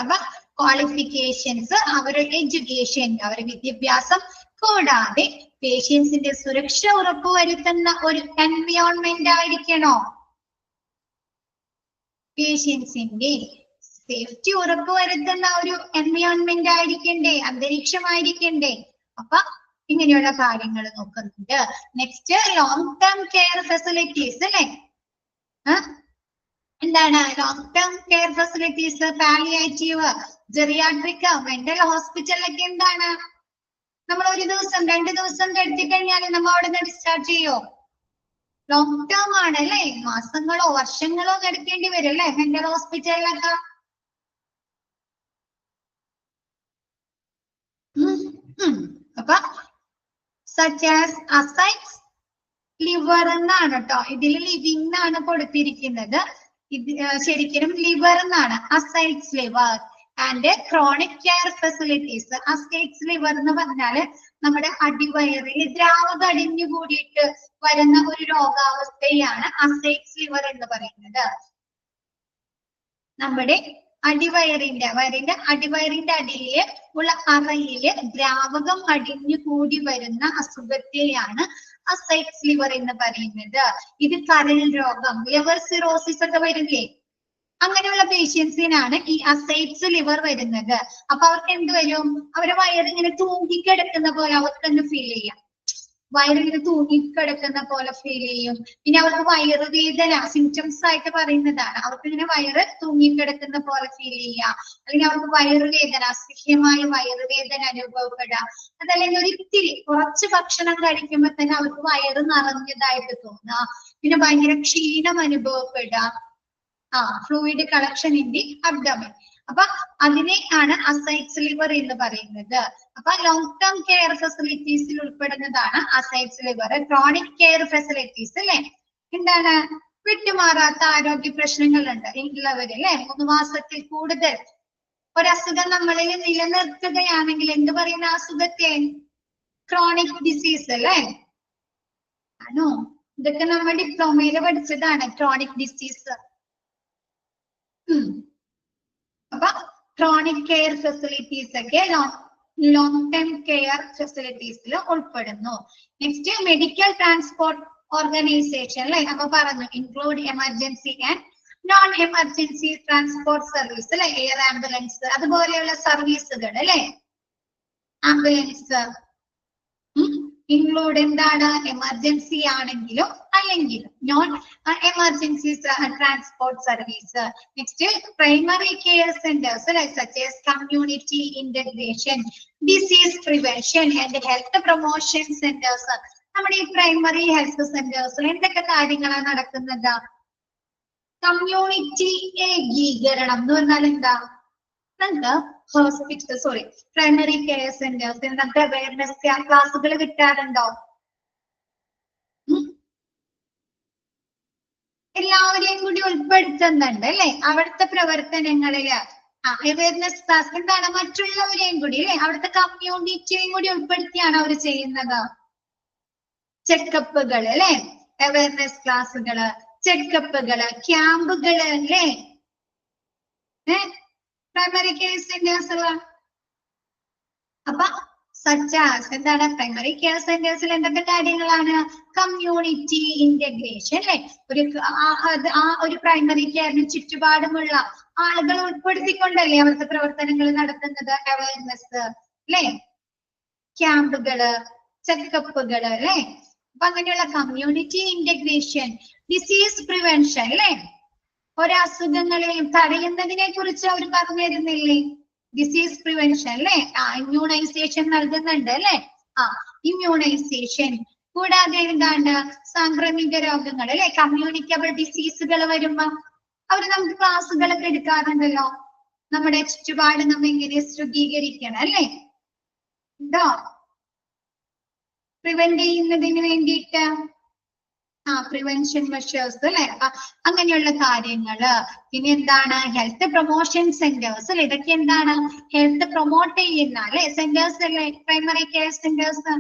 അപ്പൊ ക്വാളിഫിക്കേഷൻസ്, അവരുടെ എഡ്യൂക്കേഷൻ, അവരുടെ വിദ്യാഭ്യാസം കൂടാതെ പേഷ്യൻസിന്റെ സുരക്ഷ ഉറപ്പുവരുത്തുന്ന ഒരു എൻവയോൺമെന്റ് ആയിരിക്കണോ? പേഷ്യൻസിന്റെ സേഫ്റ്റി ഉറപ്പുവരുത്തുന്ന ഒരു എൻവയോൺമെന്റ് ആയിരിക്കണ്ടേ, അന്തരീക്ഷമായിരിക്കണ്ടേ. അപ്പൊ ഇങ്ങനെയുള്ള കാര്യങ്ങൾ നോക്കുന്നുണ്ട്. Next long term care facilities അല്ലെ. എന്താണ് long term care facilities? Palliative, geriatric, mental ഹോസ്പിറ്റലൊക്കെ എന്താണ്? നമ്മൾ ഒരു ദിവസം 2 ദിവസം കിടത്തി കഴിഞ്ഞാൽ നമ്മൾ അവിടെ നിന്ന് ഡിസ്ചാർജ് ചെയ്യോ? ലോങ് ടേം ആണ് അല്ലെ, മാസങ്ങളോ വർഷങ്ങളോ കിടക്കേണ്ടി വരും അല്ലെ മെന്റൽ ഹോസ്പിറ്റലിലൊക്കെ. അപ്പൊ such as ascites liver എന്നാണ് കേട്ടോ, ഇതിൽ ലിവിംഗ് എന്നാണ് കൊടുത്തിരിക്കുന്നത്. ഇത് ശരിക്കും ലിവർ എന്നാണ്. ascites liver and chronic care facilities. ascites liver എന്ന് പറഞ്ഞാല് നമ്മുടെ അടിവയറിൽ ദ്രാവകം അടിഞ്ഞു കൂടിയിട്ട് വരുന്ന ഒരു രോഗാവസ്ഥയാണ് ascites liver എന്ന് പറയുന്നത്. നമ്മുടെ അടിവയറിന്റെ അടിവയറിന്റെ അടിയില് ഉള്ള അറയില് ദ്രാവകം അടിഞ്ഞു കൂടി വരുന്ന അസുഖത്തെയാണ് ascites liver എന്ന് പറയുന്നത്. ഇത് കരൾ രോഗം, ലിവർ സിറോസിസ് ഒക്കെ വരില്ലേ, അങ്ങനെയുള്ള പേഷ്യൻസിനാണ് ഈ ascites liver വരുന്നത്. അപ്പൊ അവർക്ക് എന്ത് വരും? അവരുടെ വയറിങ്ങനെ തൂങ്ങിക്കിടക്കുന്ന പോലെ അവർക്ക് ഫീൽ ചെയ്യാം. വയറിങ്ങനെ തൂങ്ങിക്കിടക്കുന്ന പോലെ ഫീൽ ചെയ്യും. പിന്നെ അവർക്ക് വയറുവേദന സിംറ്റംസ് ആയിട്ട് പറയുന്നതാണ്. അവർക്ക് ഇങ്ങനെ വയറ് തൂങ്ങിക്കിടക്കുന്ന പോലെ ഫീൽ ചെയ്യുക, അല്ലെങ്കിൽ അവർക്ക് വയറുവേദന, അസഹ്യമായ വയറുവേദന അനുഭവപ്പെടുക. അതല്ലെങ്കിൽ ഒരിത്തിരി കുറച്ച് ഭക്ഷണം കഴിക്കുമ്പോൾ തന്നെ അവർക്ക് വയറ് നിറഞ്ഞതായിട്ട് തോന്നുക. പിന്നെ ഭയങ്കര ക്ഷീണം അനുഭവപ്പെടുക, fluid collection in the abdomen. അപ്പൊ അതിനെയാണ് ascites liver എന്ന് പറയുന്നത്. അപ്പൊ ലോങ് ടേം കെയർ ഫെസിലിറ്റീസിൽ ഉൾപ്പെടുന്നതാണ് ascites liver. Chronic care facilities അല്ലെ, എന്താണ്? വിട്ടുമാറാത്ത ആരോഗ്യ പ്രശ്നങ്ങൾ ഉള്ളവര് അല്ലെ, 3 മാസത്തിൽ കൂടുതൽ ഒരസുഖം നമ്മളിൽ നിലനിർത്തുകയാണെങ്കിൽ എന്ത് പറയുന്ന അസുഖത്തെ? ക്രോണിക് ഡിസീസ് അല്ലെ. ആണോ? ഇതൊക്കെ നമ്മൾ ഡിപ്ലോമയിൽ പഠിച്ചതാണ്, ക്രോണിക് ഡിസീസ്. അപ്പൊ ക്രോണിക് കെയർ ഫെസിലിറ്റീസ് ഒക്കെ ലോങ് ടേം കെയർ ഫെസിലിറ്റീസിൽ ഉൾപ്പെടുന്നു. നെക്സ്റ്റ് മെഡിക്കൽ ട്രാൻസ്പോർട്ട് ഓർഗനൈസേഷൻ അല്ലെ, അപ്പൊ പറഞ്ഞു include emergency and non emergency transport service അല്ലെ, എയർ ആംബുലൻസ് അതുപോലെയുള്ള സർവീസുകൾ അല്ലെ. ആംബുലൻസ് ഇൻക്ലൂഡ് എന്താണ്? എമർജൻസി ആണെങ്കിലും അല്ലെങ്കിലും non emergency transport service. Next primary care centres അല്ലെ, such as community integration, disease prevention and health promotion centres. നമ്മുടെ ഈ പ്രൈമറി ഹെൽത്ത് സെന്റേഴ്സിൽ എന്തൊക്കെ കാര്യങ്ങളാണ് നടക്കുന്നത്? കമ്മ്യൂണിറ്റി ഏകീകരണം എന്ന് പറഞ്ഞാൽ എന്താ? പ്രൈമറി കെയർ സെന്റേഴ്സ് നമുക്ക് അവയർനെസ് ക്ലാസ്സുകൾ കിട്ടാറുണ്ടോ? എല്ലാവരെയും കൂടി ഉൾപ്പെടുത്തുന്നുണ്ട് അല്ലെ അവിടുത്തെ പ്രവർത്തനങ്ങളില്. അവയർനെസ് ക്ലാസ് എന്താണ്? മറ്റുള്ളവരെയും കൂടി അല്ലെ, അവിടുത്തെ കമ്മ്യൂണിറ്റിയെയും കൂടി ഉൾപ്പെടുത്തിയാണ് അവർ ചെയ്യുന്നത്. ചെക്കപ്പുകൾ അല്ലെ, അവയർനെസ് ക്ലാസ്സുകള്, ചെക്കപ്പുകള്, ക്യാമ്പുകള് അല്ലേ? പ്രൈമറി കെയർ സെന്റേഴ്സുകൾ. അപ്പൊ എന്താണ് പ്രൈമറി കെയർ സെന്റേഴ്സിൽ എന്തൊക്കെ കാര്യങ്ങളാണ്? കമ്മ്യൂണിറ്റി ഇന്റഗ്രേഷൻ അല്ലെ? ഒരു പ്രൈമറി കെയറിന് ചുറ്റുപാടുമുള്ള ആളുകൾ ഉൾപ്പെടുത്തിക്കൊണ്ടല്ലേ അവിടുത്തെ പ്രവർത്തനങ്ങൾ നടത്തുന്നത്? അവയർനെസ് അല്ലെ? ക്യാമ്പുകള്, ചെക്കപ്പുകള് അല്ലെ? അപ്പൊ അങ്ങനെയുള്ള കമ്മ്യൂണിറ്റി ഇന്റഗ്രേഷൻ, ഡിസീസ് പ്രിവെൻഷൻ അല്ലെ? ഓരോ അസുഖങ്ങളെയും തടയുന്നതിനെ കുറിച്ച് അവർ പറഞ്ഞു തരുന്നില്ലേ? ഡിസീസ് പ്രിവെൻഷൻ അല്ലെ? ഇമ്മ്യൂണൈസേഷൻ നൽകുന്നുണ്ട് അല്ലെ? ഇമ്മ്യൂണൈസേഷൻ. കൂടാതെ എന്താണ്? സാംക്രമിക രോഗങ്ങൾ അല്ലെ? കമ്മ്യൂണിക്കബിൾ ഡിസീസുകൾ വരുമ്പോ അവർ നമുക്ക് ക്ലാസ്സുകളൊക്കെ എടുക്കാറുണ്ടല്ലോ. നമ്മുടെ ചുറ്റുപാട് നമ്മ എങ്ങനെ ശുദ്ധീകരിക്കണം അല്ലെ? ഉണ്ടോ? പ്രിവെന്റ് ചെയ്യുന്നതിന് വേണ്ടിയിട്ട് പ്രിവെൻഷൻ മെഷേഴ്സ് അല്ലെ? അങ്ങനെയുള്ള കാര്യങ്ങള്. പിന്നെ എന്താണ്? ഹെൽത്ത് പ്രൊമോഷൻ സെന്റേഴ്സ് അല്ലെ? ഇതൊക്കെ എന്താണ്? ഹെൽത്ത് പ്രൊമോട്ട് ചെയ്യുന്ന അല്ലെ സെന്റേഴ്സ് അല്ലെ? Primary care centres.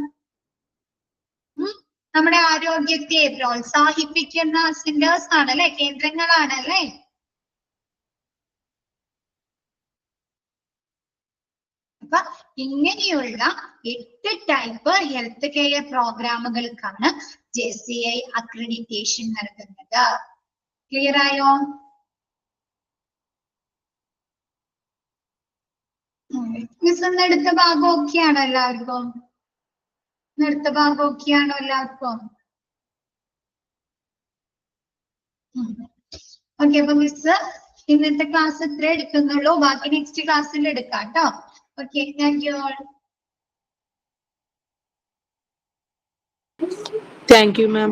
നമ്മുടെ ആരോഗ്യത്തെ പ്രോത്സാഹിപ്പിക്കുന്ന സെന്റേഴ്സ് ആണ് അല്ലെ? കേന്ദ്രങ്ങളാണ് അല്ലെ? അപ്പൊ ഇങ്ങനെയുള്ള 8 ടൈപ്പ് ഹെൽത്ത് കെയർ പ്രോഗ്രാമുകൾക്കാണ് JCI അക്രഡിറ്റേഷൻ നൽകുന്നത്. ക്ലിയർ ആയോ? മിസ് ഒന്ന് എടുത്ത ഭാഗം ഓക്കെയാണോ എല്ലാവർക്കും? എടുത്ത ഭാഗം ഓക്കെയാണോ എല്ലാവർക്കും? ഓക്കെ, അപ്പൊ മിസ് ഇന്നത്തെ ക്ലാസ് ഇത്ര എടുക്കുന്നുള്ളൂ. ബാക്കി നെക്സ്റ്റ് ക്ലാസ്സിൽ എടുക്കാം കേട്ടോ. Okay, thank you all. Thank you, ma'am.